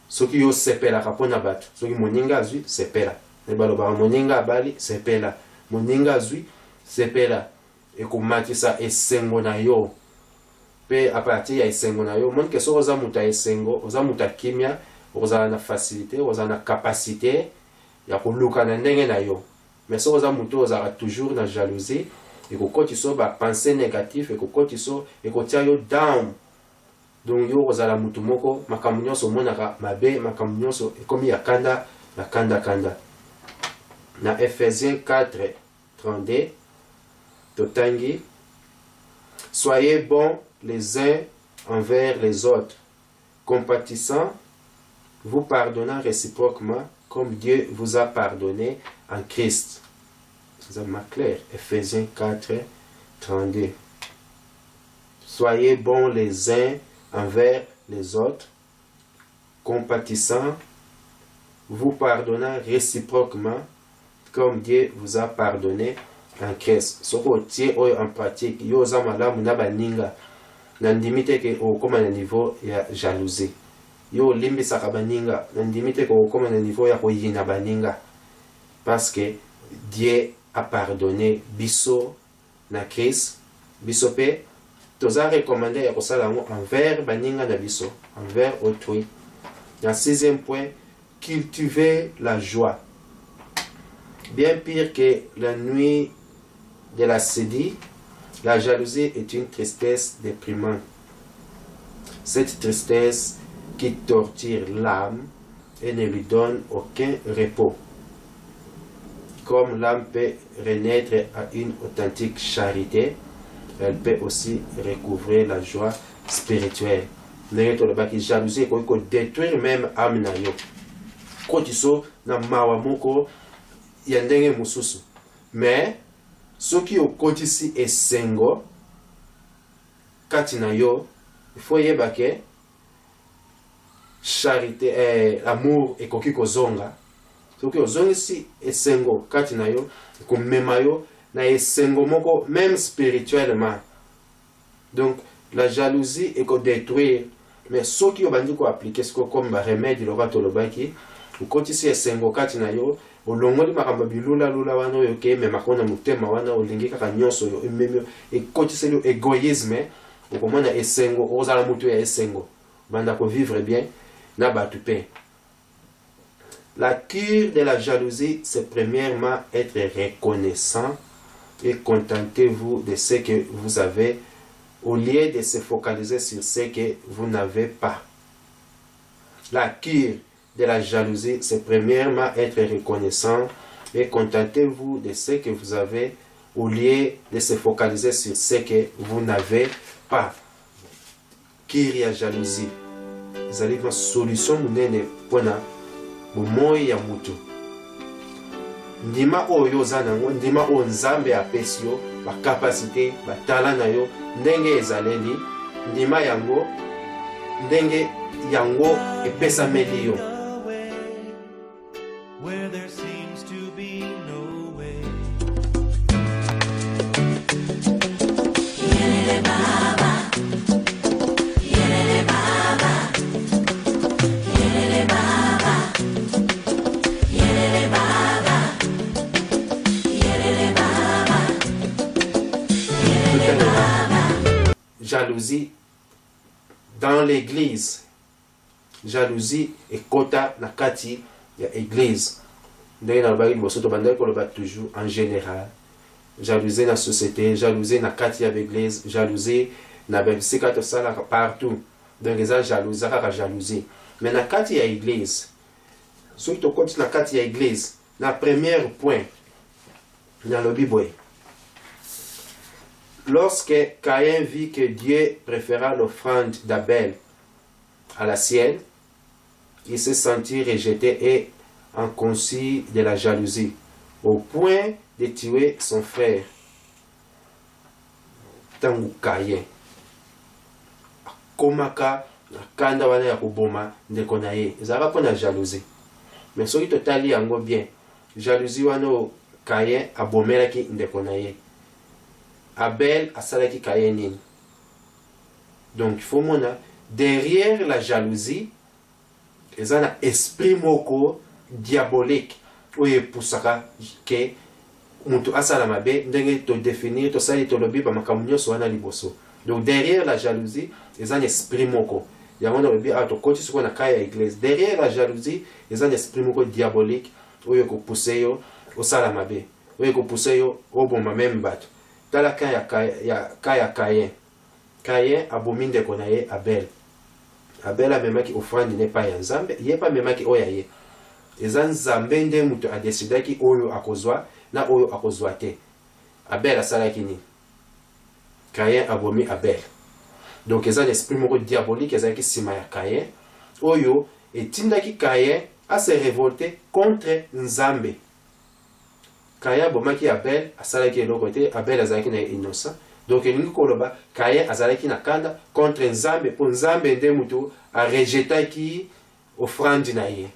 Soki yo sepelaka mpona bato, soki moninga azwi sepela, ebalobaka moninga abali sepela, moninga azwi sepela, ekomatisa esengo na yo. Pe a partir ya esengo na yo, monike soki oza mutu ya esengo, oza mutu ya kimia, ozala na facilité, ozala na capacité ya koluka na ndenge na yo. Mais soki oza mutu ozala toujours na jalousie, ekokotisa ba pensée négative, ekokotisa ekotia yo down. Donc yo ozala mutu moko makambo nyonso omonaka mabe, makambo nyonso ekomi ya kanda na kanda. Na Ephésiens 4:32 totangi: soyez bons les uns envers les autres, compatissants, vous pardonnant réciproquement comme Dieu vous a pardonné en Christ. C'est ma clair. Ephésiens 4:32. Soyez bons les uns envers les autres, compatissants, vous pardonnant réciproquement comme Dieu vous a pardonné en Christ. Soko tie oyo en pratique, yo za malamu na baninga na ndimite ke okoma na niveau ya jalousie. Yo limbisaka baninga na ndimite ke okoma na niveau ya koyina baninga, parce que Dieu a pardonné biso na Christ. Biso pe toza recommandé ya kosala ngo envers baninga na biso, envers autrui. Na 6e point, cultiver la joie. Bien pire que la nuit de la sédie, la jalousie est une tristesse déprimante. Cette tristesse qui torture l'âme et ne lui donne aucun repos. Comme l'âme peut renaître à une authentique charité, elle peut aussi recouvrir la joie spirituelle. La jalousie peut détruire même l'âme na yo. Kotiso na mawa moko ya ndenge mususu. Mais soki okotisi esengo kati na yo, il faut yeba ke charité, amour ekoki kozonga. Soki ozongisi esengo kati na yo, komema yo na esengo moko même spirituellement. Donc la jalousie eko détruire, mais soki obandi ko appliquer ce comme ba remède lo bato lobaki, okotisi esengo kati na yo, olongoli makambo bilula lula wana oyo ke me makona mutema wana olingi kaka nyonso yo ememi ekotiseli égoïsme, okomona esengo ozala mutu ya esengo banda ko vivre bien na batu pe. La cure de la jalousie, c'est premièrement être reconnaissant et contentez-vous de ce que vous avez au lieu de se focaliser sur ce que vous n'avez pas. La cure de la jalousie, c'est premièrement être reconnaissant et contentez-vous de ce que vous avez au lieu de se focaliser sur ce que vous n'avez pas. Cure ya jalousie. Vous allez voir solution munene pona bomoi ya mutu. Ndima oyo zanango, ndima o nzambe apesi yo, ba capacité, ba talent na yo, ndenge ezaleli, ndima yango, ndenge yango epesameli yo. Where there seems to be no way. Yelele baba, yelele baba, yelele baba, yelele baba, yelele baba, yelele baba. Jalousie dans l'église. Jalousie et kota na kati ya église. Ndenge na baki bosoto bandai ko loba toujours en général. Jalousie na société, jalousie na kati ya église, jalousie na bebisika to sala partout. Donc eza jalousie kaka jalousie. Mais na kati ya église, soki to koti na kati ya église, na premier point na lobi boy. Lorsque Caïn vit que Dieu préféra l'offrande d'Abel à la sienne, il se sentit rejeté et en conçut de la jalousie, au point de tuer son frère. Tangu Caïn. Komaka kanda wana ya koboma ndeko na ye ezalaka mpona jalousie. Mais soki totali yango bien, jalousie wana Caïn abomelaki ndeko na ye, Abel asalaki Caïn nini? Donc il faut mona derrière la jalousie eza na esprit moko diabolique oyo epusaka ke mutu asala mabe ndenge to définir tosali tolobi ba makambo nyonso wana liboso. Donc derrière la jalousie eza na esprit moko yango na lobi a tokoti siko na kaya ya église. Derrière la jalousie eza na esprit moko diabolique oyo kopuse yo osala mabe, oyo kopuse yo oboma même bato. Tala kaya Caïn. Caïn abomi ndeko na ye Abel. Abel amemaki offrande nepa ya Nzambe, ye pa memaki oya ye. Eza Nzambe nde mutu adesidaki oyo akozwa na oyo akozwa te. Abel asalaki nini? Caïn abomi Abel. Donc eza l'esprit moko diabolique ezalaki sima ya Caïn oyo etindaki Caïn à se révolter contre Nzambe. Caïn abomaki Abel asalaki eloko te, Abel azalaki na innocent. Donc elingi koloba Caïn azalaki na kanda contre Nzambe po Nzambe nde mutu a rejetaki offrande na ye.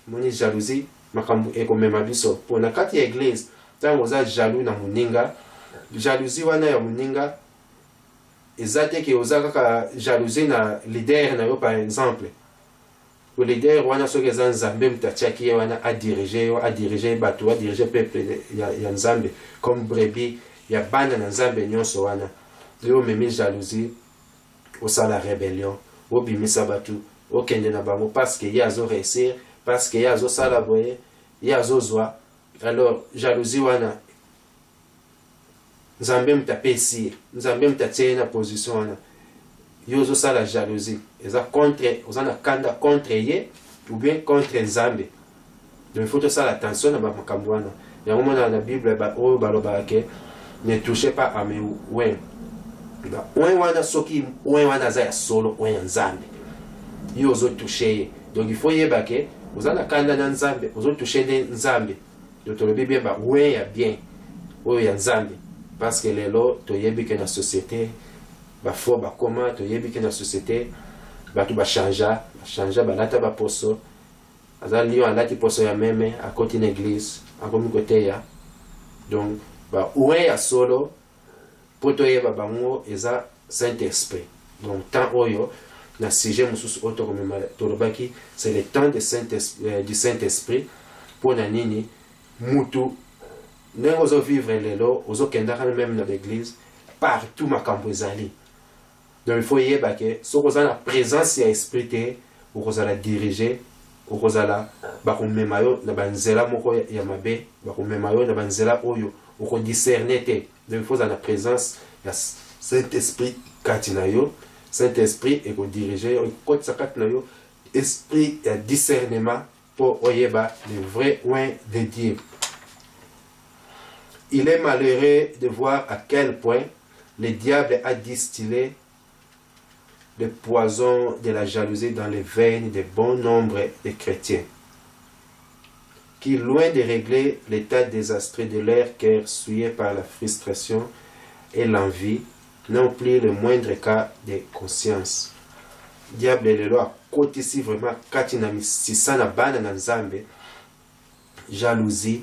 Moni jalousie makambo ekomema biso po na kati ya église tango oza jaloux na muninga, jalousie wana ya muninga ezate ke oza kaka jalousie na leader na yo par exemple. Le leader wana soki eza Nzambe mutatiaki ye wana a diriger bato, a diriger peuple ya Nzambe comme brebis ya bana na Nzambe nyonso wana. Yo memi jalousie osala rébellion, obimisa bato, okende na bango parce que ye azo réussir, parce que ye azo sala boye, ye azo zwa. Alors jalousie wana Nzambe mutapesi, Nzambe mutatie na position wana. Yo ozo sala jalousie, eza contre, ozana kanda contre ye ou bien contre Nzambe. Donc il faut to sala attention na makambo wana. Yango mona na Bible ba oyo baloba ke ne touchez pas à mes ouin. Ouin wana soki ouin wana za ya solo ouin ya Nzambe. Yo ozo toucher. Donc il faut yeba ke ozana kanda na Nzambe, ozo toucher Nzambe. Donc tolobi bien ba ouin ya bien. Oyo ya Nzambe. Parce que lelo to yebi ke na société ba fo ba koma to yebi ke na société ba tu ba chanja balata ba poso azali yo alati poso ya meme à côté d'une église à komi côté ya. Donc ba oué ya solo poto yeba bango eza Saint-Esprit. Donc tant oyo na sujet mususu auto comme tolobaki c'est le temps de du Saint-Esprit pour na nini mutu nengo zo vivre lelo ozo kendaka même dans l'église partout makambo ezali. Donc il faut yeba ke so ko la présence ya esprit te okozala diriger, okozala bakomema yo na banzela moko ya mabe, bakomema yo na banzela oyo oko discerner te. Donc il faut la présence ya Saint-Esprit kati na yo, Saint-Esprit eko diriger yo ko tsakati na yo esprit ya discernement pour oyeba le vrai oin de Dieu. Il est malheureux de voir à quel point le diable a distillé le poison de la jalousie dans les veines de bon nombre de chrétiens, qui, loin de régler l'état désastreux de leur cœur souillé par la frustration et l'envie, n'ont plus le moindre cas de conscience. Diable le loi côté si vraiment katina misisana bana na Nzambe jalousie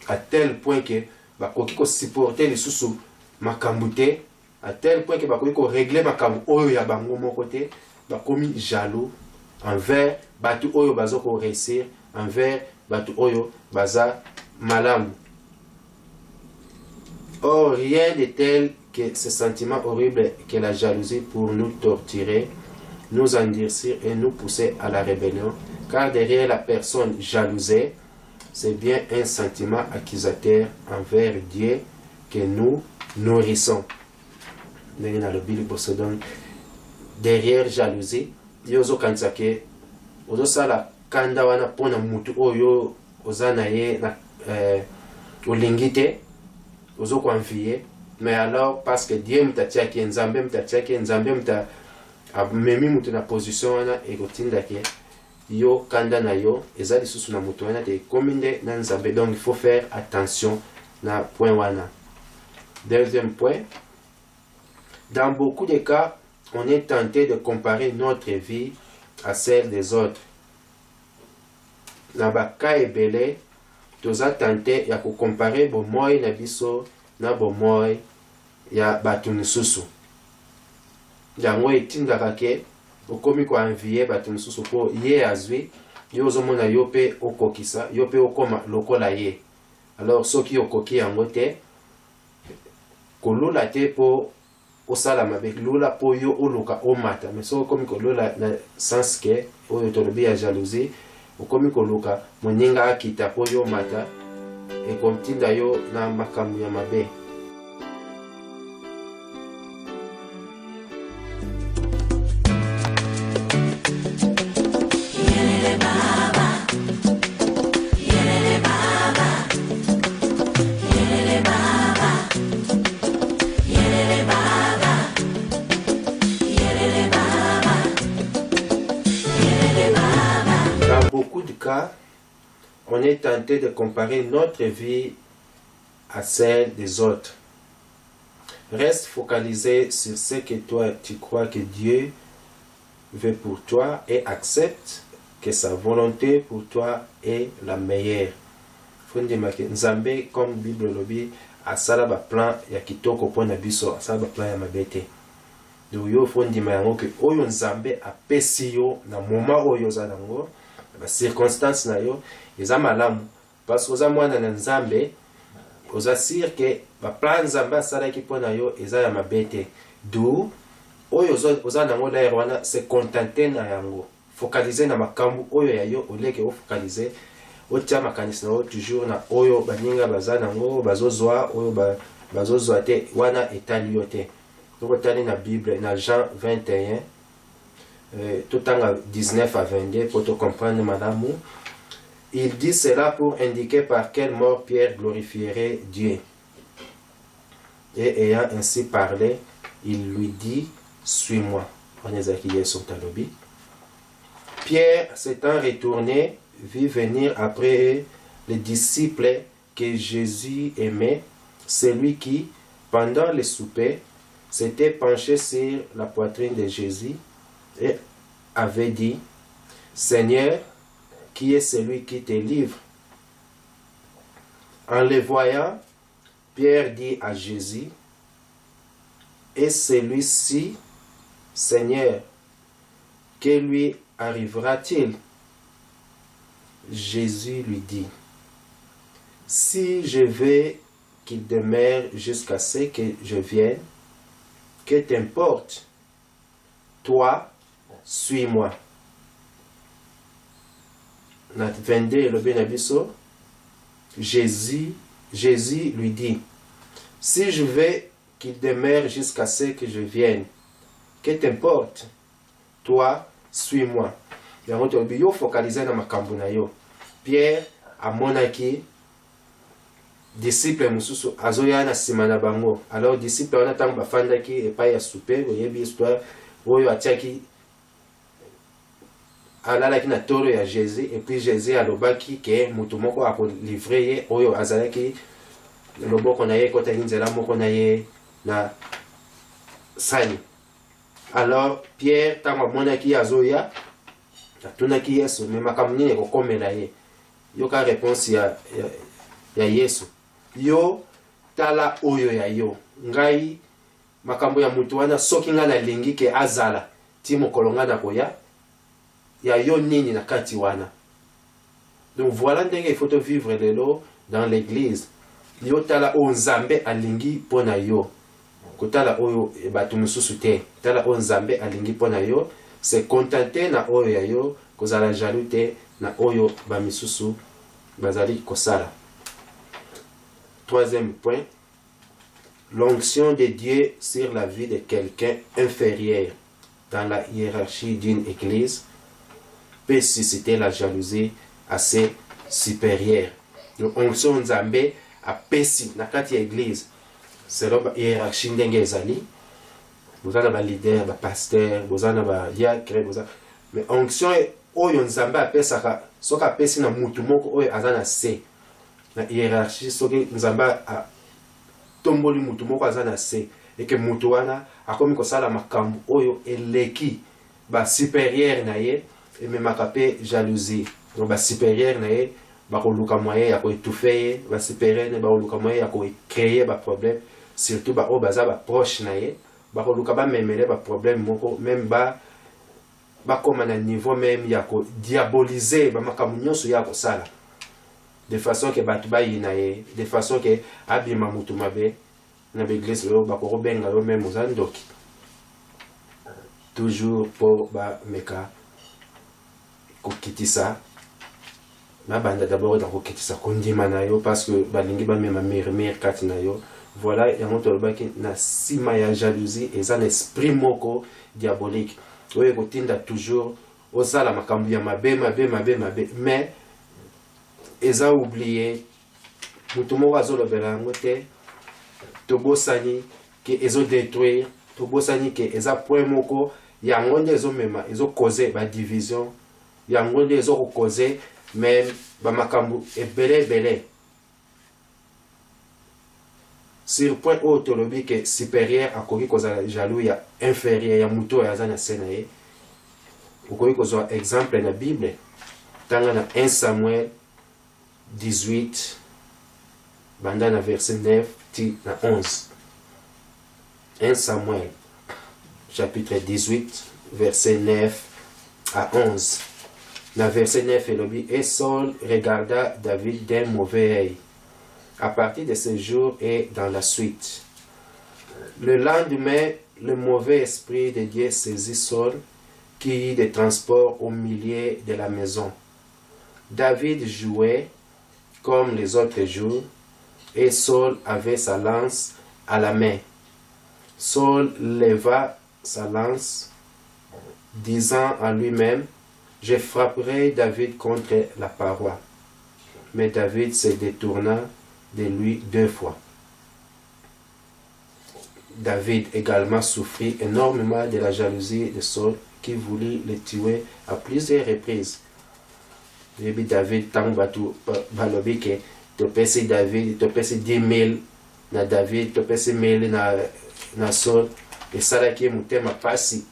à tel point que bakoki ko supporter les sous makambute, à tel point que bakoki ko régler makambo oyo ya bango moko te, bakomi jaloux envers batu oyo bazo ko réussir, envers batu oyo baza malamu. Or rien de tel que ce sentiment horrible que la jalousie pour nous torturer, nous endurcir et nous pousser à la rébellion, car derrière la personne jalousée, c'est bien un sentiment accusateur envers Dieu que nous nourrissons. Derrière jalousie, yozo kansake, ozo sala kanda wana pona mutu oyo ozana ye na olingite, ozo konfier, mais alors parce que Dieu mtatiaki Nzambe mta memi mutu na position wana ekotindaki yo kanda na yo ezali susu na mutu wana te kominde na Nzambe. Donc il faut faire attention na point wana. Deuxième point, dans beaucoup de cas on est tenté de comparer notre vie à celle des autres. Na baka ebele, toza tenté ya comparer bomoi na biso na bomoi ya batu misusu. Yango etindaka ke okomi ko envier batu misusu po ye azwi, yo ozomona yo pe okokisa, yo pe okoma lokola ye. Alors soki okoki yango te, kolula te po osala mabe, lula po yo oluka omata. Mais so okomi kolula na sens ke oyo tolobi ya jalousie, okomi koluka moninga akita po yo mata ekomtinda yo na makambo ya mabe. Dans beaucoup de cas, on est tenté de comparer notre vie à celle des autres. Reste focalisé sur ce que toi tu crois que Dieu veut pour toi et accepte que sa volonté pour toi est la meilleure. Nzambe, comme Bible lobi, asala ba plan ya kitoko pona biso, asala ba plan ya mabete. Donc yo fondima yango ke oyo Nzambe apesi yo na moment oyo za nango, ba circonstance na yo eza malamu parce que oza mwana na Nzambe, oza sire ke ba plan Nzambe asala ki pona yo eza ya mabete. Du oyo oza nango la wana se contenter na yango, focaliser na makambu oyo ya yo oleke o focaliser otia makanisi na yo toujours na oyo baninga baza nango bazozwa oyo bazozwa te wana etali yo te. Donc otali na Bible na Jean 21 tout en 19 à 22 pour te comprendre madame. Il dit cela pour indiquer par quelle mort Pierre glorifierait Dieu. Et ayant ainsi parlé, il lui dit, suis-moi. Pierre, s'étant retourné, vit venir après les disciples que Jésus aimait, celui qui, pendant le souper, s'était penché sur la poitrine de Jésus et avait dit, Seigneur, qui est celui qui te livre? En le voyant, Pierre dit à Jésus, et celui-ci, Seigneur, que lui arrivera-t-il? Jésus lui dit, si je veux qu'il demeure jusqu'à ce que je vienne, que t'importe? Toi, suis-moi. Nat 22, le Benabiso, Jésus lui dit, si je veux qu'il demeure jusqu'à ce que je vienne, que t'importe? Toi, suis-moi. Yo focaliser na makambo na yo. Pierre amonaki disciple mususu azoya na sima na bango. Alors disciple wana tango bafandaki epai ya souper, oyebi histoire oyo atiaki alalaki na toro ya Jésus, et puis Jésus alobaki ke mutu moko ako livrer ye oyo azalaki loboko na ye kota nzela moko na ye na sani. Alors Pierre tango amonaki azoya atunaki Yesu, mais makambo nini ekokomela ye? Yoka réponse ya Yesu, yo tala oyo ya yo, ngai makambo ya mutu wana soki nga nalingi ke azala ti mokolo nga na koya ya yo nini na kati wana. Donc voilà ndenge il faut te vivre lelo dans l'église. Yo tala o Nzambe alingi pona yo, kotala oyo batu mususu te, tala o Nzambe alingi pona yo, se contenter na oyo ya yo, kozala jaloux te na oyo ba misusu bazali kosala. Troisième point, l'onction de Dieu sur la vie de quelqu'un inférieur dans la hiérarchie d'une église peut susciter la jalousie assez supérieure. Donc onction Nzambe a pesi na kati ya église selon la hiérarchie ndenge ezali. Bozana ba leader, ba pasteur, bozana ba diacre, bozana. Mais onction oyo Nzambe apesaka soka pesi na mutu moko oyo azana se na hiérarchie, soki Nzambe tomboli mutu moko aza na se et que mutu wana akomi kosala makambo oyo eleki ba supérieur na ye ememaka mpe jalousie. Donc ba supérieur na ye bakoluka moyen ya koétouffe ye, ba supérieur ne bakoluka moyen ya koécréer ba problème, surtout ba oyo baza ba proche na ye bakoluka bamemele ba problème moko même bakoma na niveau même ya kodiaboliser bamakambo nyonso ya kosala de façon que bato bayina ye, de façon que abima mutu mabe na beglise oyo bakobenga yo même oza ndoki toujours po bameka kokitisa babanda d'abord dans kokitisa kondima na yo parce que balingi bamema murmure kati na yo. Voilà yango tolobaki na sima ya jalousie eza na esprit moko diabolique oyo kotinda toujours osala makambo ya mabe mais eza oublié mutu moko azolobela yango te tobosani ke ezodétruire, tobosani ke eza point moko yango nde ezomema ezocause badivision, yango nde ezokocause même bamakambo ebele. Sur point oyo tolobi ke supérieur akoki kozala jaloux ya inférieur ya mutu oyo aza na se na ye, okoki kozwa exemple na Bible tanga na 1 Samuel 18 banda na verset 9 ti na 11. 1 Samuel chapitre 18 verset 9 à 11. Na verset 9 elobi et Saul regarda David d'un mauvais œil à partir de ce jour et dans la suite. Le lendemain, le mauvais esprit de Dieu saisit Saul, qui eut des transports au milieu de la maison. David jouait comme les autres jours, et Saul avait sa lance à la main. Saul leva sa lance, disant en lui-même, « Je frapperai David contre la paroi. » Mais David se détourna de lui 2 fois. David également souffrit énormément de la jalousie de Saul qui voulut le tuer à plusieurs reprises. Et David tant batu balobi ke topesi David topesi 10 000 na David topesi 1000 na Saul et salaki mutema pasi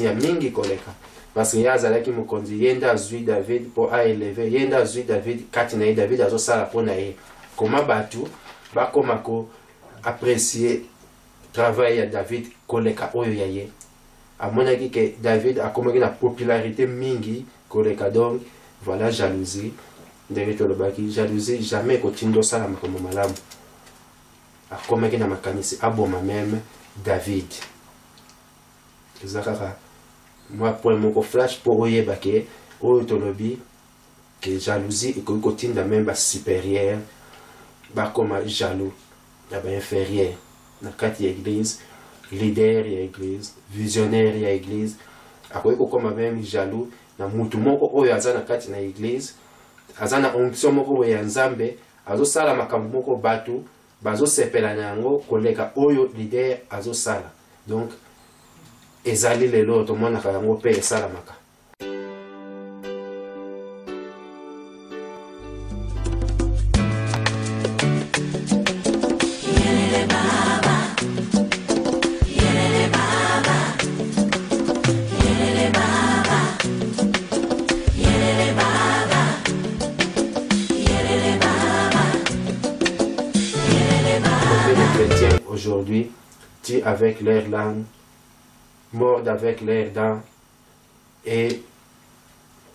ya mingi koleka parce que yazalaki mokonzi yenda azui David pour a élever yenda azui David kati na David azosala pona ye. Comment batu bakoma ko apprécier travail ya David koleka oyo ya ye amonaki ke David akomaki na popularité mingi koleka. Donc voilà jalousie ndenge tolobaki jalousie jamais kotindo sala makambo malamu akomaki na makanisi aboma même David. Ezakaka moi point moko flash pour oyeba ke oyo tolobi ke jalousie ekoki kotinda même ba supérieur bakoma jaloux ya ba inférieur na kati ya église, leader ya église, visionnaire ya église akoki kokoma même jaloux na mutu moko oyo aza na kati na église aza na onction moko ya Nzambe azosala makambo moko batu bazosepela na yango koleka oyo leader azosala. Donc ezali lelo tomonaka yango mpe esalamaka. Aujourd'hui, tuent avec leurs langues, mordent avec leurs dents, et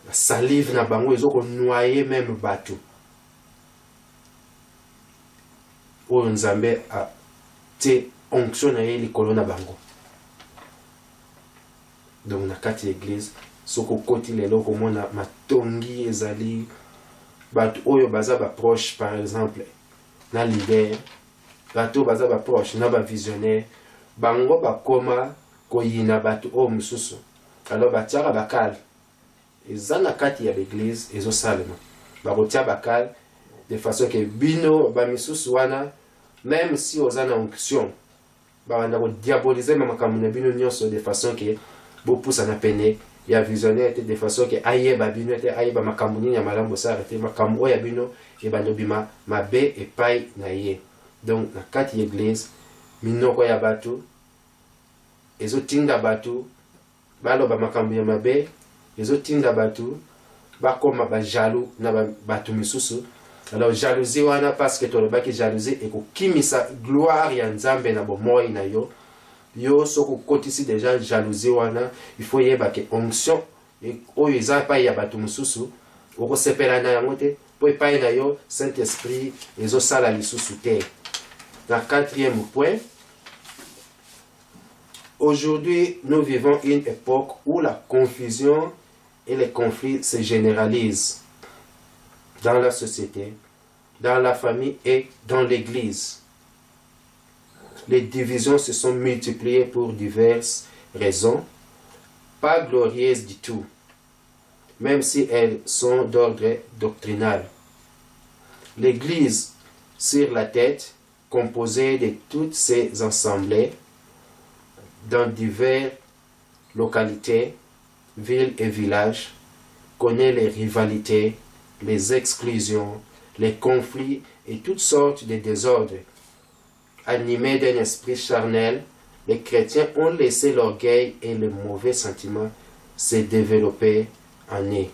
la salive na bango ils ont noyé même bateau. Ou Nzambe a te onction na li kolona bango. Donc na kati l'église, soko koti lelo komona matongi ezali bato oyo baza ba proche par exemple na leader. Bato baza ba proche na ba visionnaire bango bakoma koyina bato o mususu alors batiaka bakal ezana kati ya l'église ezosalema bakotia bakal de façon que bino ba misusu wana même si ozana onction banda ko diaboliser makambo na bino nyonso de façon que bo poussa na pene ya visionnaire de façon que ayeba bino te ayeba makambo ni ya malambo sa arrêter makambo ya bino e bando bima mabe epai na ye. Donc na kati ya église minoko ya batu ezotinda batu baloba makambo ya mabe, ezotinda batu bakoma ba jaloux na batu misusu. Alors jalousie wana parce que tolobaki jalousie ekokimisa gloire ya Nzambe na bomoi na yo. Yo soko kotisi déjà jalousie wana, il faut yeba ke onction oyo eza pa ya batu misusu okosepela na yango te po epai na yo Saint-Esprit ezosala lisusu te. Na quatrième point, aujourd'hui nous vivons une époque où la confusion et les conflits se généralisent dans la société, dans la famille et dans l'église. Les divisions se sont multipliées pour diverses raisons, pas glorieuses du tout, même si elles sont d'ordre doctrinal. L'église sur la tête, composée de toutes ces assemblées, dans diverses localités, villes et villages, connaît les rivalités, les exclusions, les conflits et toutes sortes de désordres. Animés d'un esprit charnel, les chrétiens ont laissé l'orgueil et le mauvais sentiment se développer en eux.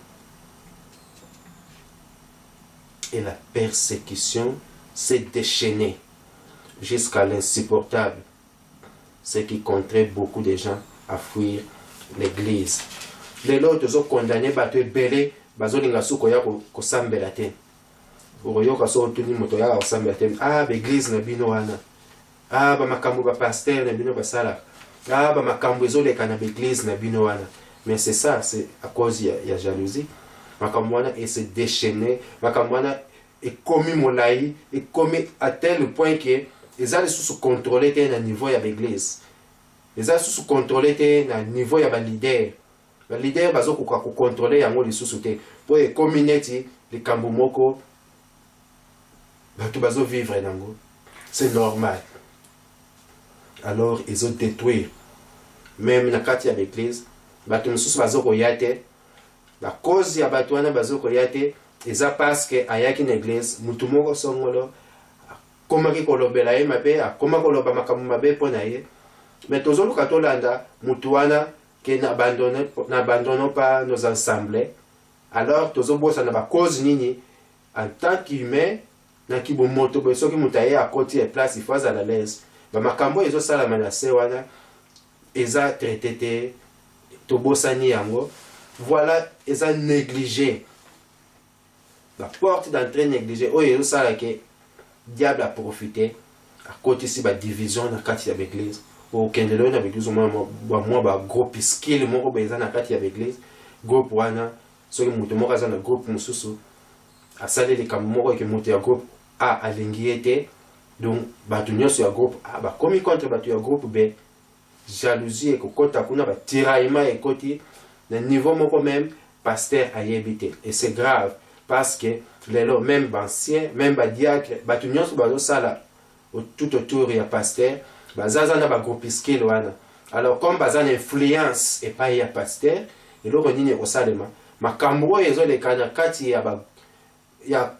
Et la persécution s'est déchaînée jusqu'à l'insupportable, ce qui contraint beaucoup de gens à fuir l'église. Les autres ont condamné bateau belé, bazolinga suko ya kosambela te. Oyoka so tuni moto ya kosambela te. Ah, l'église na bino wana. Ah, ba makambo ba pasteur na bino basala. Ah, ba makambo ezoleka na l'église na bino wana. Mais c'est ça, c'est à cause ya jalousie. Makambo wana et se déchaîner, makambo wana et commis molai, et commis à tel point que ils allaient sous contrôler à niveau de l'église. Ils allaient sous contrôler à niveau de leader. Le leader va contrôler yango les sous-soutés. Pour les communautés, les kambumoko, tout bazo vivre nango. C'est normal. Alors ils ont détruit. Même na kati ya l'église, batu mususu bazo koyate. La cause ya batu wana bazo koyate, eza parce que ayaki na église, mutu moko songolo komaki kolobela ye mabe, akoma koloba makambo mabe pona ye. Mais tozoluka tolanda mutu wana que n'abandonnons pas nos assemblées. Alors tozobosa na ba cause nini en tant qu'humain na kibomoto beso ki mutaye à côté et place il faut à l'aise. Ba makambo ezo sala manase wana eza traité te tobosani yango. Voilà, eza négligé. La porte d'entrée négligée. Oh, ezo sala ke diable a profité à côté si ba division na kati ya l'église. Au kendelo na l'église moi ba groupe skill moko beza na kati ya l'église. Groupe wana soki mutu moko aza na groupe mususu asali likambo moko ke mutu ya groupe A alingi ete. Donc batu nyonso ya groupe A ba komi contre batu ya groupe B. Jalousie ekokota kuna ba tiraillement ekoti na niveau moko même pasteur ayebite. Et c'est grave parce que les même anciens, même diacre, batu nyonso bazo sala tout autour ya pasteur, bazaza na ba groupe skill wana. Alors comme bazana influence et pas ya pasteur, et lo nini osalema makambo ezo le kana kati ya ba ya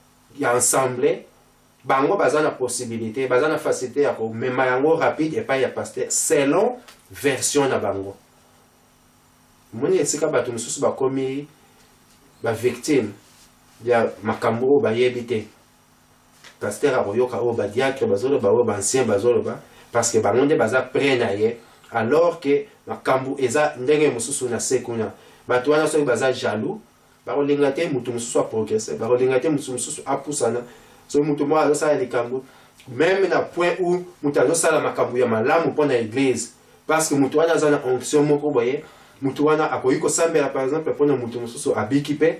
ensemble bango bazana possibilité, bazana facilité ya ko mema yango rapide et pas ya pasteur selon version na bango. Moni esika batu mususu bakomi ba victime ya makambo ba yebite. Pasteur akoyoka o ba diacre bazolo ba o ba ancien bazolo ba parce que bango nde baza prena ye alors que makambo eza ndenge mususu na sekuna. Batu wana so baza jaloux, bakolinga te mutu mususu a progresser, bakolinga te mutu mususu a poussana. So mutu mo aza ya likambo même na point où mutu azosala makambo ya malamu pona église parce que mutu wana aza na onction moko boye. Mutu wana akoyi kosambela par exemple pona mutu mususu abiki pe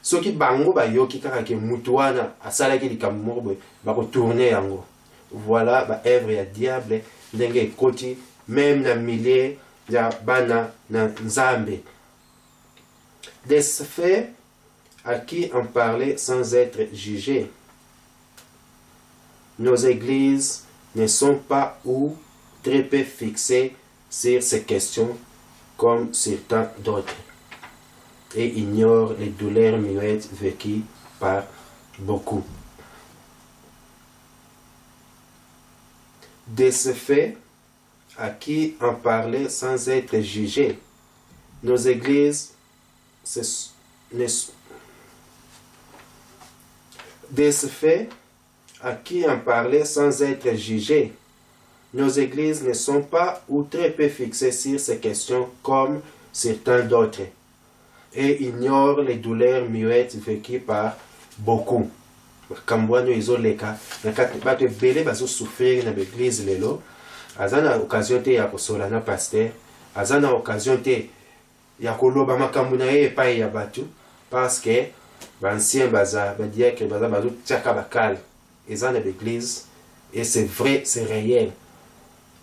soki bango bayoki kaka ke mutu wana asalaki likambo moko boye bakotourner yango. Voilà ba œuvre ya diable ndenge ekoti même na milieu ya bana na Nzambe. Des faits à qui en parler sans être jugé. Nos églises ne sont pas ou très peu fixées sur ces questions comme sur tant d'autres et ignorent les douleurs muettes vécues par beaucoup. De ce fait, à qui en parler sans être jugé? Nos églises, de ce fait, à qui en parler sans être jugé? Nos églises ne sont pas ou très peu fixées sur ces questions comme certains d'autres et ignorent les douleurs muettes vécues par beaucoup. Kambwano izoleka nakati bato ebele bazosouffrir na l'église lelo aza na occasion te ya kosola na pasteur aza na occasion te ya koloba makambo na ye epai ya bato parce que bancien baza badiacre baza bazotiaka bakale eza na l'église et c'est vrai, c'est réel.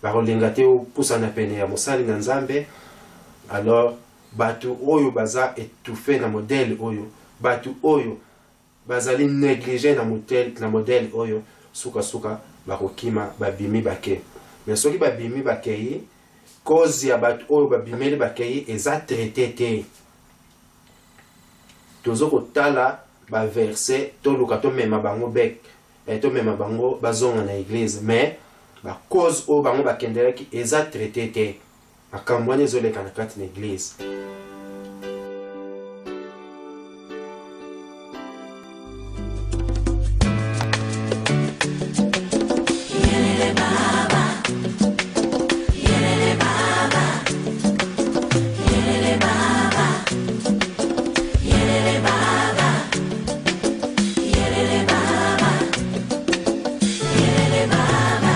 Barolinga te opusana pene ya mosali na nzambe alors bato oyo baza étouffé na modèle oyo bato oyo bazali négligé na modèle oyo suka bakokima babimi bake mais soki babimi bakei cause ya bato oyo babimeli bakei eza traité te tozo kotala baverse toluka tomema bango bek tomema bango bazonga na église mais cause oyo bango bakendelaki eza traité te makambo wana ezoleka na kati na église.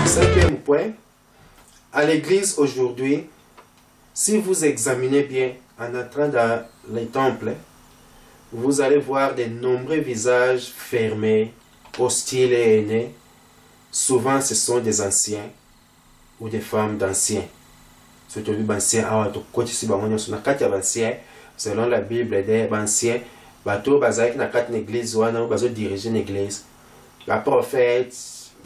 Cinquième point, à l'église aujourd'hui, si vous examinez bien en entrant dans les temples, vous allez voir de nombreux visages fermés, hostiles et haineux. Souvent, ce sont des anciens ou des femmes d'anciens. Surtout les anciens, selon la Bible, des anciens, bateau bazaki na kati l'église wana bazo diriger l'église. La prophète,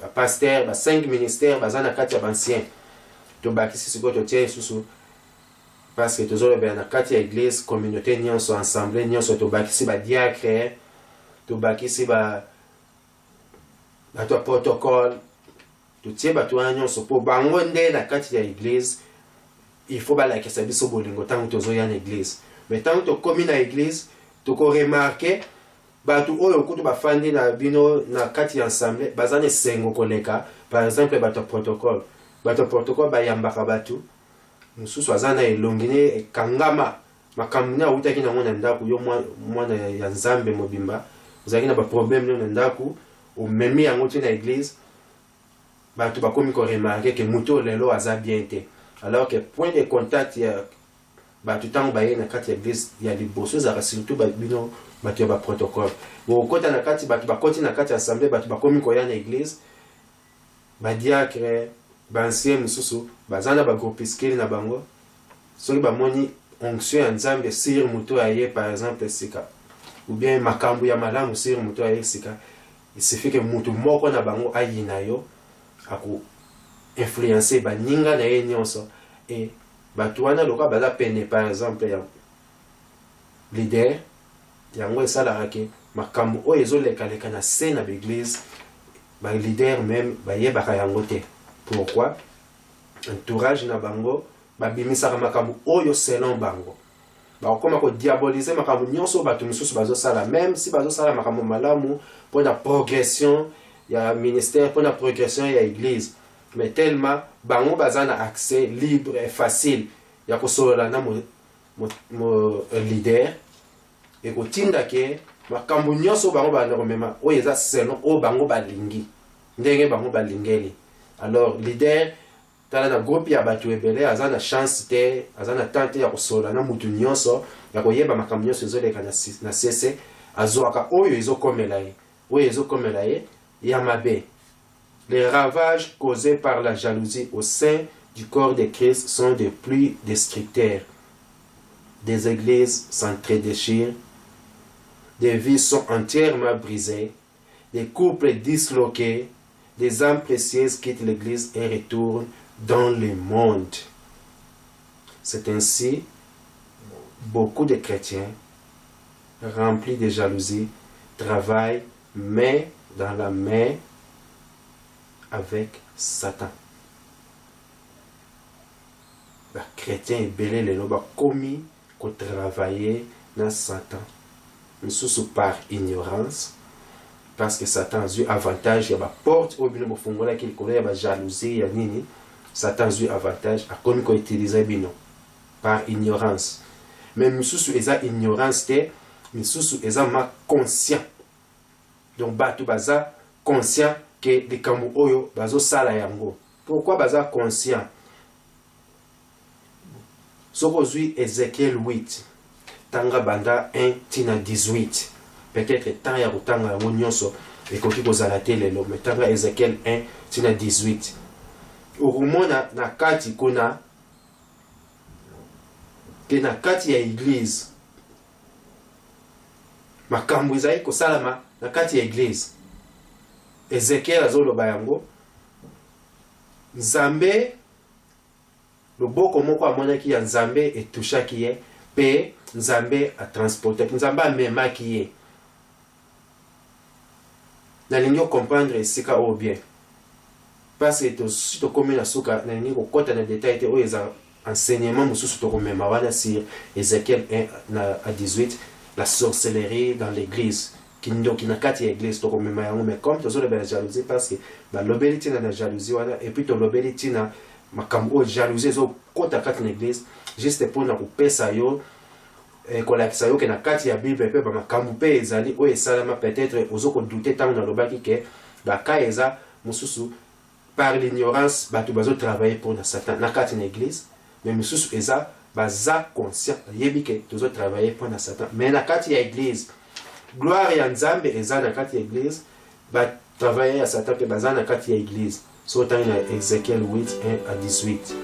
la pasteur, ba 5 ministères baza na kati ya anciens. To bakisi siko to tie susu parce que toujours bien na kati ya église communauté nyonso ensemble nyonso to bakisi ba diacre to bakisi ba to protocole to tie ba to nyonso po bango nde na kati ya église il faut ba la kesa biso bolingo tango tozo ya na église mais tango to komi na église to ko remarquer batu oyo kutu bafandi na bino na kati ya ensemble bazane sengo koleka par exemple bato protocole bayambaka batu mususu azana elongine ekangama makambo na utaki na mwana ndaku yo mwana ya nzambe mobimba uzaki na ba problème na ndaku omemi yango te na église batu bakomi ko remarquer que muto lelo aza bien te alors que point de contact ya batu tango baye na kati ya église ya liboso za surtout bino batu ya ba protocole bo kota na kati batu bakoti na kati ya assemblée batu bakomi ko ya na église ba diacre bancien mususu bazana ba groupuscule na bango soki bamoni onction ya nzambe sur muto aye par exemple sika ou bien makambo ya malamu sur muto aye sika il suffit que mutu moko na bango ayina yo aku influencer baninga na ye nyonso et batu wana loka baza pene par exemple ya leader yango esalaka ke makambo oyo ezolekaleka na se na l'église ba leader même bayebaka yango te. Pourquoi? Entourage na bango babimisaka makambo oyo selon bango bakoma ko diaboliser makambo nyonso bato misusu bazosala même si bazosala makambo malamu pour la progression ya ministère pour la progression ya église mais tellement bango bazana accès libre et facile ya kosolola na mo leader et kotinda ke makambo nyonso bango banomema oyo eza selon o bango balingi ndenge bango balingeli. Alors leader tala na groupe ya batu ebele azana chance te azana tante ya kosola na mutu nyonso ya koyeba makambo nyonso ezoleka na sese azoaka oyo ezokomela ye ya mabe. Les ravages causés par la jalousie au sein du corps de Christ sont des plus destructeurs. Des églises s'entredéchirent, des vies sont entièrement brisées, des couples disloqués, des âmes précieuses quittent l'église et retournent dans le monde. C'est ainsi beaucoup de chrétiens remplis de jalousie travaillent main dans la main avec Satan. les chrétiens et belé les loba commis qu'on travailler dans Satan. Nous par ignorance, parce que Satan a eu avantage, il y a la porte au bino fongola qui connaît, il y a jalousie, il y a nini. Satan a eu avantage, à comme qu'on utilise bino par ignorance. Mais nous eza ignorance te, nous eza ma conscient. Donc batu baza conscient que de kamu oyo bazo sala yango. Pourquoi baza conscient? Sokozui Ézéchiel 8, tanga banda 1 tina 18. Peut-être tant ya kutanga yango nyonso ekoki kozala te lelo, mais tanga Ézéchiel 1 tina 18. Urumona na kati kuna ke na kati ya église makambo ezali kosalama na kati ya église. Ézéchiel azoloba yango Nzambe loboko moko amonaki ya Nzambe etushaki ye pe Nzambe atransporte Nzambe amemaki ye. Nalingi comprendre esika oyo bien parce que si tokomi na suka nalingi kokota na détail te oyo eza enseignement mosusu tokomema wana sur Ézéchiel 1 à 18 la sorcellerie dans l'église kindoki na kati ya église tokomema yango. Mais comme tozoloba na jalousie parce que balobeli ntina na jalousie wana et puis tolobeli ntina makambo oyo jalousie ezokota kati na église juste mpona kopesa yo kolakisa yo ke na kati ya bible mpe bamakambo mpe ezali oyo esalama peut-être ozokodute ntango nalobaki ke baka eza mosusu par l'ignorance bato bazotravaille mpona Satan na kati na église. Mais mosusu eza baza conscient yebi ke tozotravaille mpona Satan. Mais na kati ya église gloire ya Nzambe eza na kati ya église, batravaille ya Satan mpe baza na kati ya église. So tangi na Ézéchiel 8 1 à 18.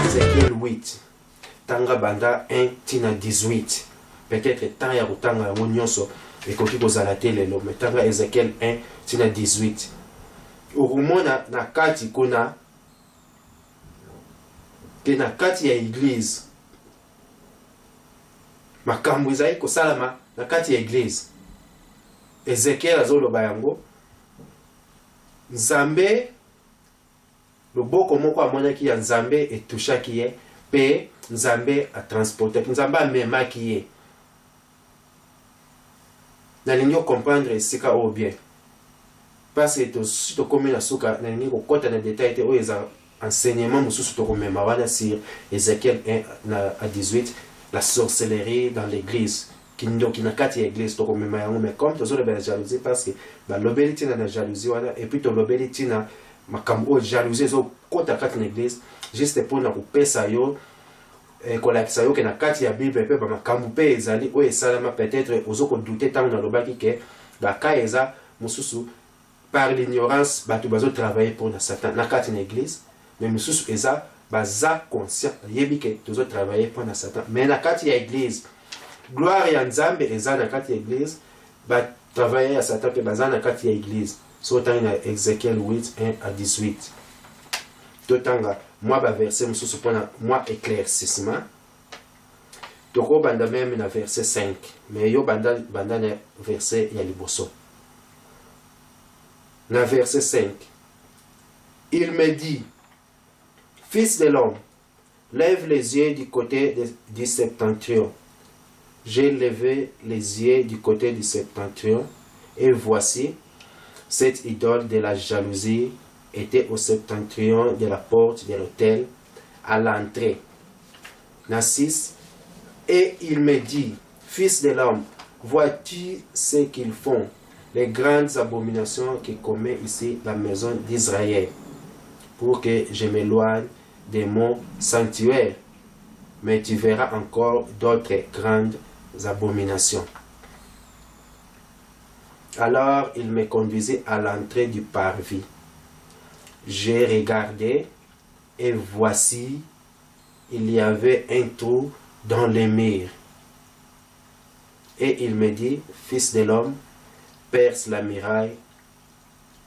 Ézéchiel 8 tanga banda 1 tina 18. Peut-être tant ya kutanga yango nyonso ekoki kozala te lelo, mais tanga Ézéchiel 1 tina 18. Urumona na kati kuna ke na kati ya église makambo ezali kosalama na kati ya église. Ézéchiel azoloba yango Nzambe loboko moko amonaki ya Nzambe etushaki ye pe Nzambe atransporte Nzambe amemaki ye. Nalingi comprendre esika oyo bien parce que si tokomi na suka nalingi kokota na détail te oyo eza enseignement mosusu tokomema wana sur Ézéchiel 1 à 18 la sorcellerie dans l'église kindoki na kati ya église tokomema yango. Mais comme tozoloba na jalousie parce que balobeli ntina na jalousie wana et puis tolobeli ntina makambo oyo jalousie ezokota kati na église juste mpona kopesa yo kolakisa yo ke na kati ya bible mpe bamakambo mpe ezali oyo esalama peut-être ozokodute ntango nalobaki ke baka eza mosusu par l'ignorance bato bazotravaille mpona Satan na kati na église. Mais mosusu eza baza conscient yebi ke tozotravaille mpona Satan. Mais na kati ya église gloire ya Nzambe eza na kati ya église, batravaille ya Satan mpe baza na kati ya église. So tangi na Ézéchiel 8 1 à 18 totanga moi verset mosusu mpona moi éclaircissement tokobanda même na verset 5 mais yo banda na verset ya liboso. Na verset 5 il me dit fils de l'homme lève les yeux du côté du septentrion. J'ai levé les yeux du côté du septentrion et voici cette idole de la jalousie était au septentrion de la porte de l'autel à l'entrée. Narcisse, et il me dit, fils de l'homme, vois-tu ce qu'ils font, les grandes abominations qui commet ici la maison d'Israël, pour que je m'éloigne de mon sanctuaire. Mais tu verras encore d'autres grandes abominations. Alors il me conduisit à l'entrée du parvis. J'ai regardé et voici, il y avait un trou dans les murs. Et il me dit, fils de l'homme, perce la muraille.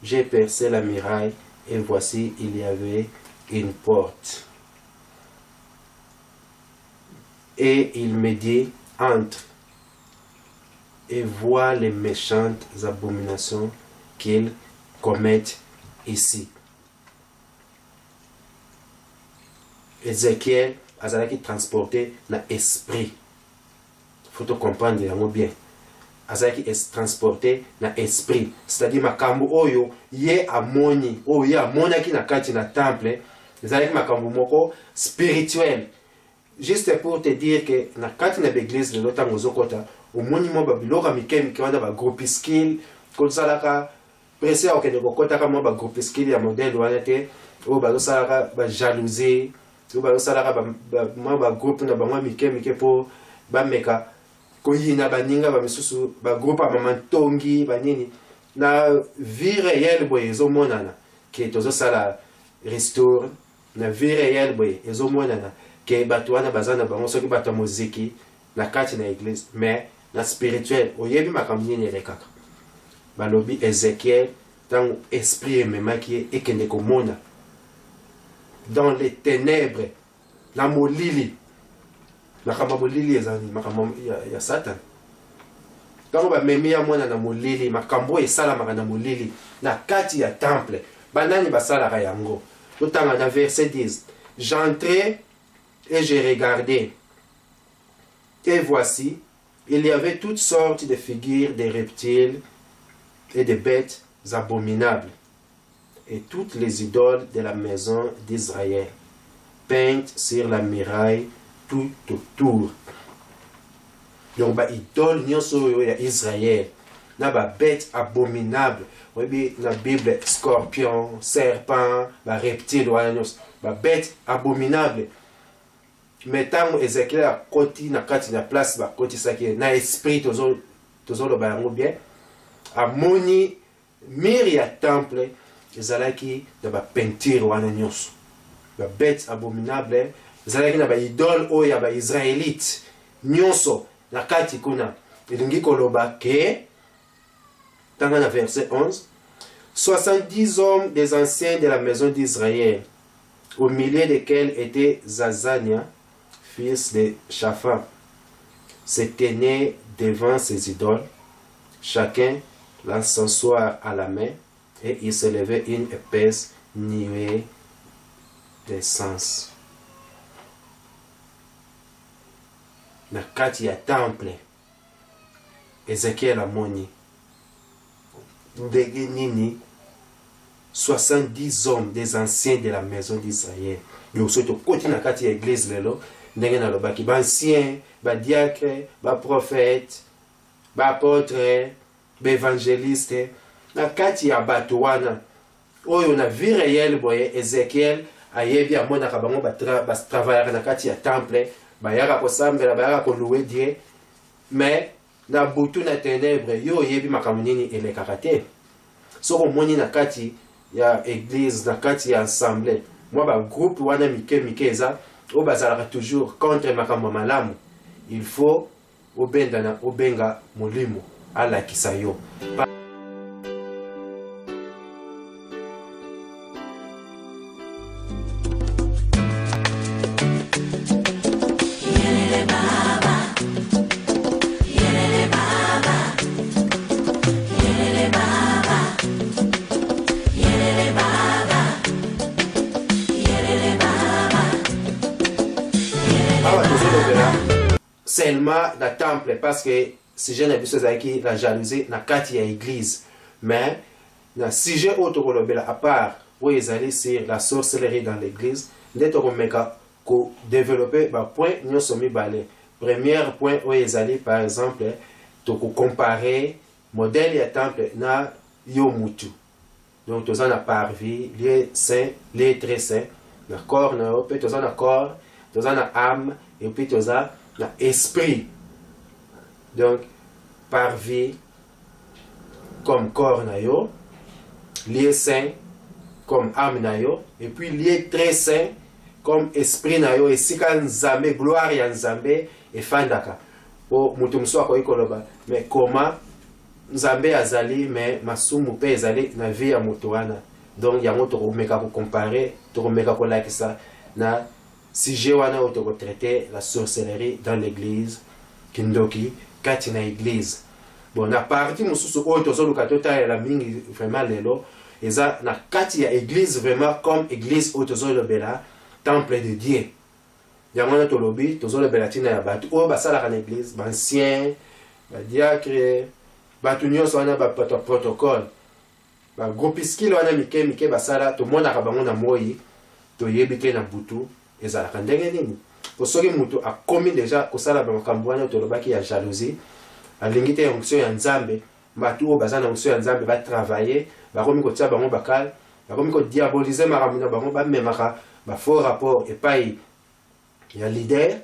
J'ai percé la muraille et voici il y avait une porte. Et il me dit, entre et vois les méchantes abominations qu'ils commettent ici. Ézéchiel azalaki transporté dans l'esprit. Il faut comprendre yango bien. Azalaki transporté dans l'esprit. C'est-à-dire makambo oyo ye amoni, oyo ye amonaki na kati na temple, ezalaki makambo moko spirituel. Juste pour te dire que na kati na l'église lelo tango zokota, omoni mo ba biloko mike mike wana ba groupuscule, kosalaka presse ya okende kokotaka mo ba groupuscule ya modèle wana te, o ba zosalaka ba jalousie, o ba zosalaka ba groupe na bango mike mike po ba meka koyina baninga ba misusu ba groupe ya mamantongi ba nini na vie réelle boye ezomonana ke tozosala restore na vie réelle boye ezomonana ke bato wana baza na bango soki bato ya moziki na kati na église mais na spirituel oyebi makambo nini elekaka balobi Ézéchiel ntango esprit ememaki ye ekende komona dans les ténèbres na molili makambo molili ezali makambo ya Satan ntango bamemi ya mwana na molili makambo esalamaka na molili na kati ya temple banani basalaka yango totanga na verset 10 j'entrai et j'ai regardé et voici il y avait toutes sortes de figures de reptiles et de bêtes abominables et toutes les idoles de la maison d'Israël peintes sur la muraille tout autour. Donc ba idole nyonso ya Israël na ba bête abominable oyebi na Bible scorpion, serpent, ba reptile wana nyonso ba bête abominable. Mais tant Ézéchiel a koti na kati na place ba koti saki na esprit tozoloba yango bien amoni mire ya temple ezalaki na ba peinture wana nyonso ba bête abominable ezalaki na ba idole oyo ya ba israélite nyonso na kati kuna elingi koloba ke tanga na verset 11 70 hommes des anciens de la maison d'Israël au milieu desquels était Zazania fils de Shaphan se tenait devant ses idoles chacun l'encensoir à la main et il se levait une épaisse nuée d'essence. Na kati ya temple Ézéchiel amoni ndenge nini 70 hommes des anciens de la maison d'Israël. Yo soto koti na kati ya église lelo ndenge na lobaki ba ancien, ba diacre, ba prophète, ba apôtre, ba évangéliste na kati ya bato wana oyo na vie réelle boye Ézéchiel ayebi amonaka bango travaillaka na kati ya temple bayaka kosambela bayaka koluwe Dieu mais na butu na ténèbre yo oyebi makambo nini elekaka te soko omoni na kati ya église na kati ya assemblée mwa ba groupe wana mike mike eza oyo bazalaka toujours contre makambo malamu il faut obenga molimo alakisa yo. Seulement la temple parce que si je n'ai pas besoin la jalousie na kati ya église mais na sujet autre kolobela à part où ils allaient sur la sorcellerie dans l'église d'être komeka ko développer ba point nyonso mibale. Premier point où ils allaient par exemple to comparer modèle ya temple na yo mutu donc tous en a parvis les saints les très saints na corps na peut tous en a corps tous en a âme et puis tous en esprit. Donc parvis comme corps na yo, lié saint comme âme na yo, et puis lié très saint comme esprit na yo, et si quand nzambe gloire ya nzambe et fandaka o mutu mso akoki koloba mais comment nzambe azali mais masumu pe ezali na vie ya moto wana. Donc yango tokomeka ko comparer, tokomeka ko lakisa na sujet wana o toko traiter la sorcellerie dans l'église kindoki kati na église. Bon na partie mususu o tozoluka totala mingi vraiment lelo eza na kati ya église vraiment comme église o tozolobela temple de Dieu. Yango na tolobi tozolobela tina ya batu o basalaka na église bancien badiacre batu nyonso wana ba protocole ba groupuscule wana mike basala tomonaka bango na moi toyebi te na butu ezalaka ndenge nini. Po soki mutu akomi deja kosala bamakambo wana tolobaki ya jalousie alingi te onction ya nzambe batu oyo baza na onction ya nzambe batravailler bakomi kotia bango bakale bakomi kodiabolize makambo na bango bamemaka bafaux rapport epai ya leader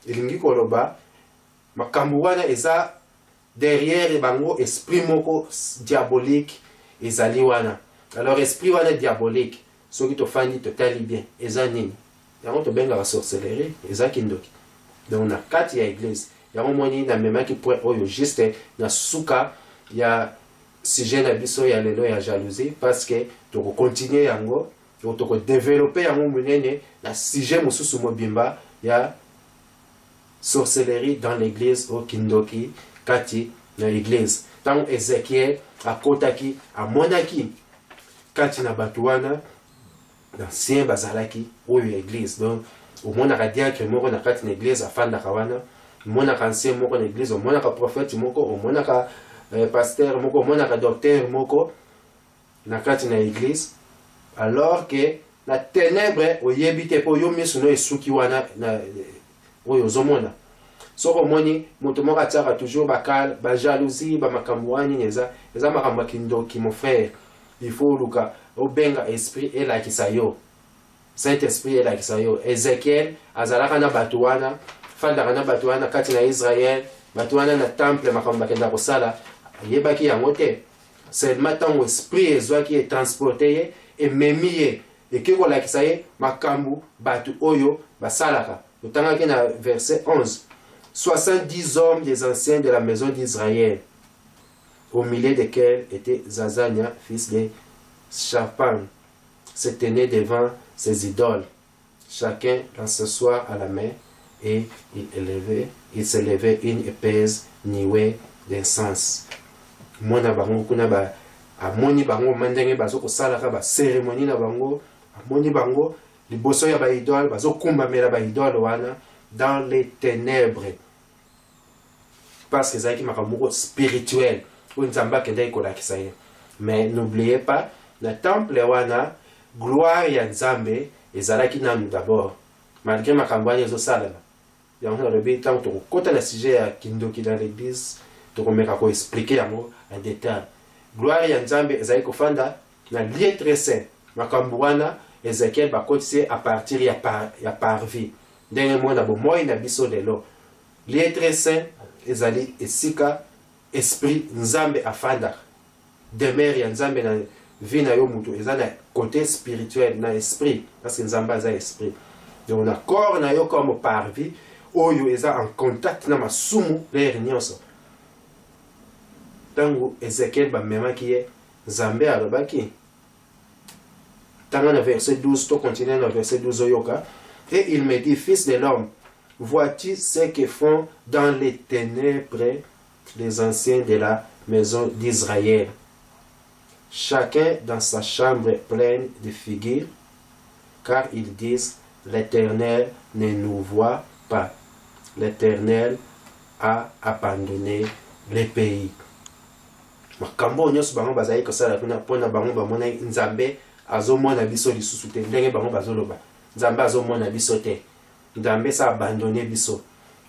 elingi koloba makambo wana eza derrière bango esprit moko diabolique ezali wana. Alors esprit wana diabolique soki tofandi totali bien eza nini yango tobengaka sorcellerie eza kindoki. Donc na kati ya église yango moni na memaki point oyo juste na suka ya sujet na biso ya lelo ya jalousie parce que toko continuer yango toko développer yango munene na sujet mosusu mobimba ya sorcellerie dans l'église au kindoki kati na église. Tant Ézéchiel akotaki amonaki kati na batu wana d'ancien bazalaki oyo église. Donc au monaka diacre moko na kati na église afandaka wana, monaka ancien moko na église, au monaka prophète moko, au monaka pasteur moko, au monaka docteur moko na kati na église. Alors que na ténèbre oyebite po yo misu no esuki wana na oyo zomona. Soko moni moto moko ataka toujours bakal ba jalousie ba makambo wani eza makambo kindoki mon frère. Il faut luka obenga esprit elakisa yo. Saint esprit elakisa yo. Ézéchiel azalaka na batu wana fandaka na batu wana kati na Israël, batu wana na temple makambo bakenda kosala yebaki yango te. Seulement tant esprit ezwaki est transporté et memiye ekiko lakisa ye makambo batu oyo basalaka. Otangaki na verset 11. 70 hommes des anciens de la maison d'Israël, au milieu desquels était Zazania, fils de Shaphan, se tenait devant ses idoles, chacun s'asseoir à la main, et il s'élevait une épaisse niwé d'encens. Mona bango kuna ba amoni bango mandenge bazoko salaka ba cérémonie na bango, amoni bango liboso ya ba idole bazokumba mela ba idole wana dans les ténèbres. Parce que c'est un spirituel. Mais n'oubliez pas, le temple wana, gloire ya Nzambe, ezalaki nanu d'abord. Malgré ma campagne de salama. Il y a un rebelle tant que quand le sujet à kindoki dans l'église, tu commences à expliquer en détail. Gloire ya Nzambe, ezalaki kofanda na lieu très saint. Ma campagne, Ézéchiel va continuer à partir ya parvis. Dernier mois na bo moi na biso de l'eau. Lieu très saint. Ezali esika esprit Nzambe afanda. Demeure ya Nzambe na vie na yo mutu ezana côté spirituel na esprit parce que Nzambe aza esprit. Donc na corps na yo comme parvis oyo eza en contact na masumu l'air nyonso. Tango Ézéchiel ba memaki ye Nzambe alobaki. Tango na verset 12 to continuer na verset 12 oyoka et il me dit fils de l'homme, vois-tu ce que font dans les ténèbres les anciens de la maison d'Israël, chacun dans sa chambre pleine de figures, car ils disent, l'Éternel ne nous voit pas. L'Éternel a abandonné le pays. Makambo nyonso bango bazali kosala pona bango bamona Nzambe azomona biso lisusu te ndenge bango bazoloba Nzambe azomona biso te. Nzambe sa abandonné biso.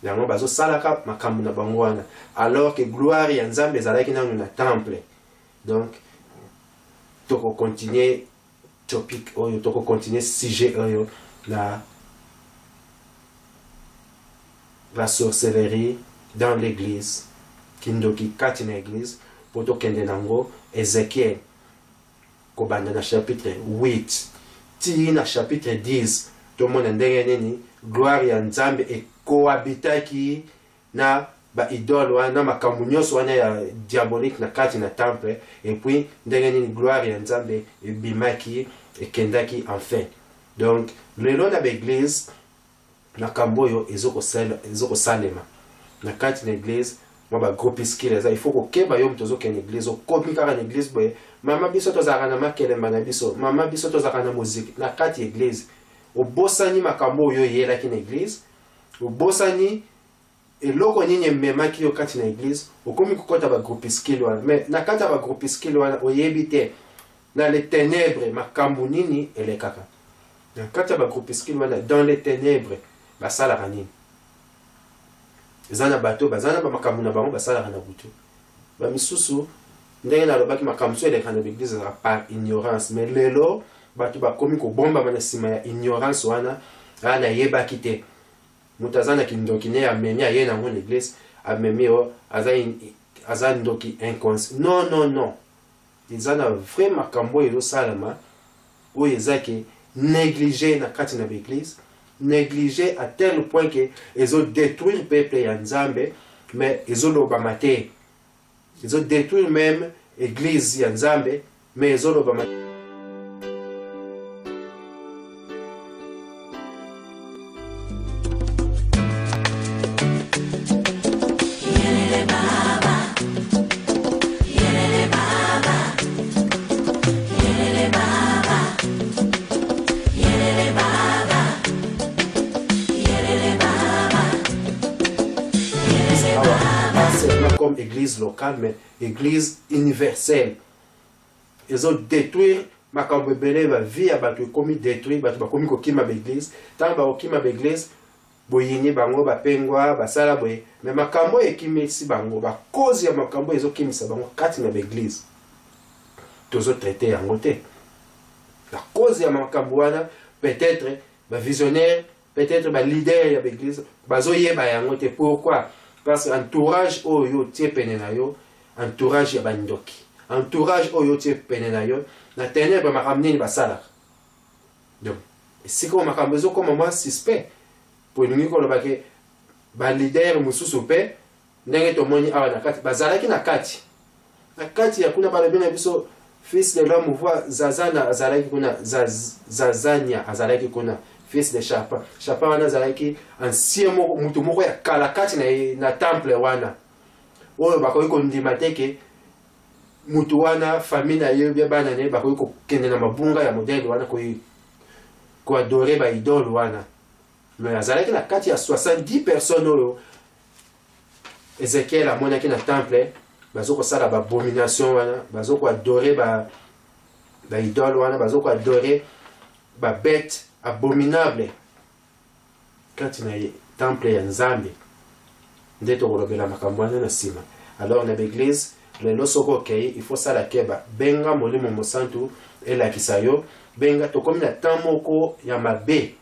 Yango bazo salaka makambo na bango wana. Alors que gloire ya Nzambe ezalaki nanu na temple. Donc toko continuer topic oyo toko continuer sujet oyo la sorcellerie dans l'église. Kindoki kati na église poto kende nango Ézéchiel kobanda na chapitre 8 ti na chapitre 10 to mona ndenge nini gloire ya Nzambe e cohabitaki na ba idole wana makambo nyonso wana ya diabolique na kati na temple et puis ndenge nini gloire ya Nzambe ebimaki ekendaki enfin. Donc lelo na l'église makambo oyo ezokosalema na kati na église moi ba groupuscule il faut ko keba yo mtozo ke na église okomi kaka na église boye mama biso tozaka na makelemba na biso mama biso tozaka na musique na kati église obosani makambo oyo yelaki na église obosani eloko nini memaki yo kati na église okomi kokota ba groupuscule wana mais na kati ba groupuscule wana oyebi te na les ténèbres makambo nini elekaka na kati ba groupuscule wana dans les ténèbres basalaka nini ezana bato bazana ba makambo na bango basalaka na butu ba misusu ndenge na lobaki makambo so eleka na l'église par ignorance mais lelo bato bakomi kobomba mana sima ya ignorance wana ana yebaki te mutazana kindoki ne amemi aye na ngo l'église amemi o aza ndoki inconscient non ezana vrai makambo ezo salama oyo ezaki négligé na kati na l'église négligé à tel point que ils ont détruit le peuple ya Nzambe mais ils ont lobama te ils ont détruit même l'église ya Nzambe mais ils ont lobama comme église locale mais église universelle. Ils ont détruit makambo belé ba vie ya bato komi détruit bato ba komi ko kima ba église tant ba okima ba église boyini bango ba pengwa ba sala boye mais makambo ekimi si bango ba cause ya makambo ezo kimisa bango kati na ba église tozo traiter yango te la cause ya makambo wana peut-être ba visionnaire peut-être ba leader ya ba église bazo yeba yango te pourquoi parce que entourage oyo tie penena yo entourage ya bandoki entourage oyo tie penena yo na ténèbre makamnini basala donc si ko makambo zo comme moi suspect pour ningi ko lobake ba leader mususu pe ndenge to moni awa na kati bazalaki na kati ya kuna bale bina biso fils de l'homme voit zazana azalaki kuna zazania azalaki kuna fils de Chapa. Chapa wana zalaki ancien mutu moko ya kala kati na temple wana. Oyo bakoki kondima teke mutu wana famille na ye bia bana ne bakoki kokende na mabunga ya modèle wana ko adorer ba idole wana. Mais azalaki na kati ya 70 personnes oyo Ezekiel amonaki na temple bazoko sala ba abomination wana bazoko adorer ba idole wana bazoko adorer ba bête abominable quand il y a temple ya Nzambe ndeto kolobela makambo wana na sima. Alors na l'église le losoko kei il faut ça la keba benga molimo mosantu ela kisayo benga to komi na tamoko ya mabe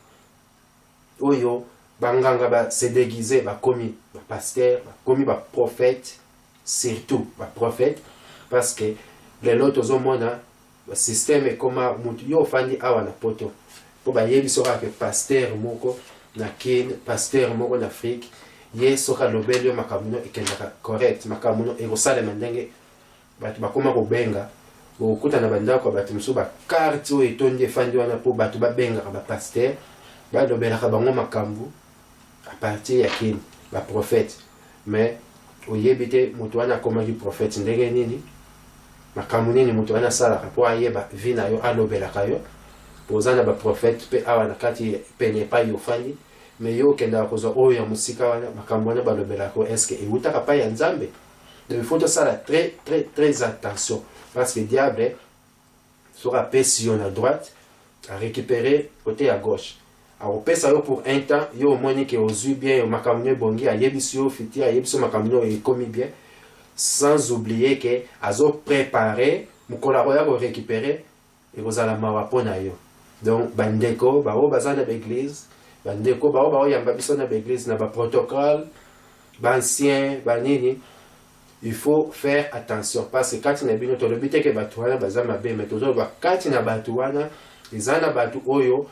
oyo banganga ba se déguiser ba komi ba pasteur ba komi ba prophète surtout ba prophète parce que le loto zomona ba système comme mutu yo fandi awa na poto po ba yebi soka ke pasteur moko na kin pasteur moko na Afrique ye soka lobelio makamuno ekendaka correct makamuno erosale mandenge batu bakoma ko benga okuta na bandako batu musuba carte o etondi fandi wana po batu ba benga ba pasteur ba lobela ka bango makambu à partir ya kin ba prophète mais oyebite mutu wana koma du prophète ndenge nini makambu nini mutu wana sala po ayeba vina yo alobela kayo pozana ba prophète pe awa na kati penye pa yo fandi mais yo kenda kozo oyo ya musika wana makambo wana balobela ko est-ce que eutaka pa ya Nzambe. Donc il faut tout ça très attention parce que le diable sera pesi à droite à récupérer côté à gauche. Alors pesa yo pour un temps yo moni que ozu bien makambo bongi a yebisio fiti a yebiso makambo e komi bien sans oublier que azo préparer mukola roya ko récupérer et kozala mawa pona yo. Donc bandeko ba o bazana l'église bandeko ba o yamba biso na l'église na ba protocole ba ancien ba nini. Il faut faire attention parce que quand il y a bien le but que batuana bazama be mais toujours quand il y a batuana izana batu oyo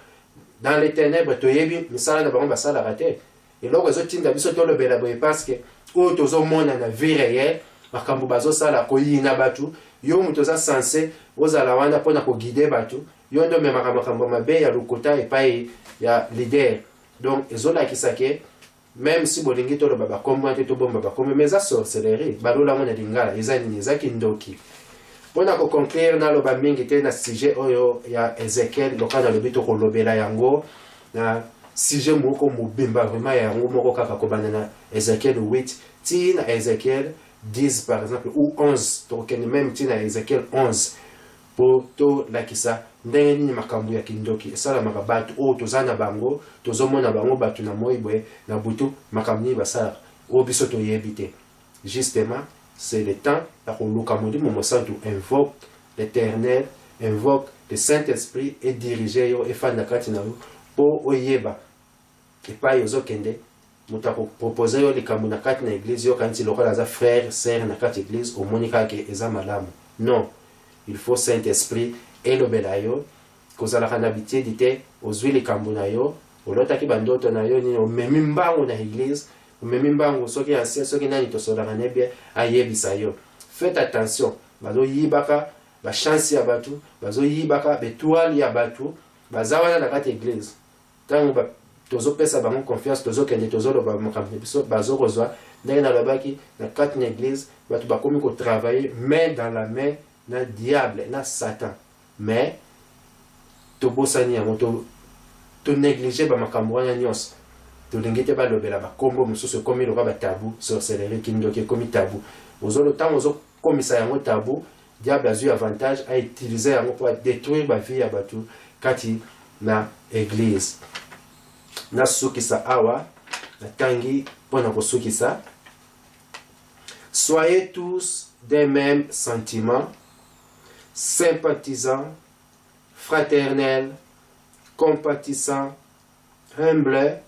dans les ténèbres to yebi misala na bango basala raté et là les autres tinda biso to le bela boy parce que oyo tozomona na vie réelle makambo bazosala koyina bato yo moto oza censé ozala wana mpona koguide bato yo nde omemaka makambo mabe ya lokota epai ya leader. Donc ezolakisa ke même si bolingi toloba bakombo wana te tobomba bakombo mais eza sorcellerie balolango na lingala eza nini eza kindoki. Mpona koconclure naloba mingi te na sujet oyo ya Ezekiel loka nalobi tokolobela yango na sujet moko mobimba vraiment yango moko kaka kobanda na Ezekiel 8 ti na Ezekiel 10 par exemple ou 11 tokokende même ti na Ezekiel 11 po tolakisa ndenge nini makambo ya kindoki esalamaka bato oyo toza na bango tozomona bango bato na moi boye na butu makambo nini basalaka oyo biso toyebi te. Justement c'est le temps ya koluka molimo mosantu invoque l'Éternel, invoque le Saint-Esprit et dirige yo efanda kati na yo po oyeba epai ozokende moto akopropose yo likambo na kati na église yo kanti lokola aza frère sœur na kati église omoni kaka eza malamu. Non, il faut Saint-Esprit elobela yo kozalaka na bitiedi te ozwi likambo na yo olotaki bandoto na yo nini omemi mbangu na église omemi mbangu soki ancien soki nani tosolaka ne bien ayebisa yo. Faites attention bazoyibaka bachansi ya bato bazoyibaka betoile ya bato baza wana na kati église ntango tozopesa bango confiance tozokende tozoloba makambo na biso bazokozwa ndenge nalobaki na kati na église bato bakomi kotravailler main dans la main na diable na satan. Mais tobosani yango tonéglige bamakambo wana nyonso tolingi te balobela bakombo mosusu ekomi loka batabu sorcellerie kindoki ekomi tabu ntango ozokomisa yango tabu diable azwi avantage autilize yango mpo adétruire bavie ya bato kati na église. Nasukisa awa natangi mpona kosukisa. Soyez tous des mêmes sentiments, sympathisants, fraternels, compatissants, humbles,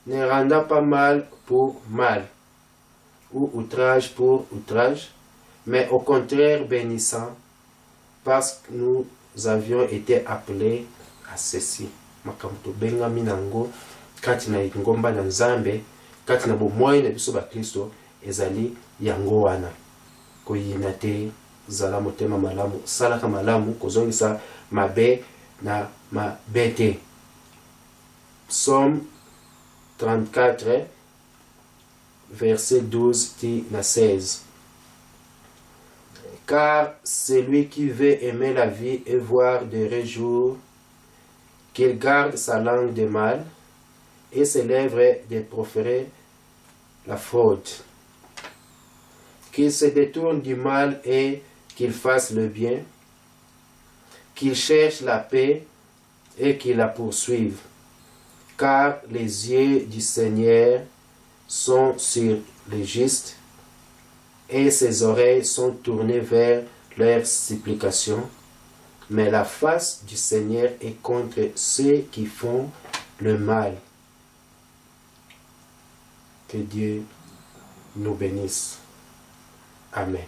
ne rendant pas mal pour mal, ou outrage pour outrage, mais au contraire bénissant, parce que nous avions été appelés à ceci. Makamto benga minango kati na ngomba na Nzambe kati na bomoi na biso ba Kristo ezali yango wana koyina te zala motema malamu salaka malamu kozongisa mabe na mabete. Psaume 34 verset 12 na 16. Car celui qui veut aimer la vie et voir de heureux jours, qu'il garde sa langue de mal et ses lèvres de proférer la fraude. Qu'il se détourne du mal et qu'il fasse le bien, qu'il cherche la paix et qu'il la poursuive. Car les yeux du Seigneur sont sur les justes et ses oreilles sont tournées vers leurs supplications. Mais la face du Seigneur est contre ceux qui font le mal. Que Dieu nous bénisse. Amen.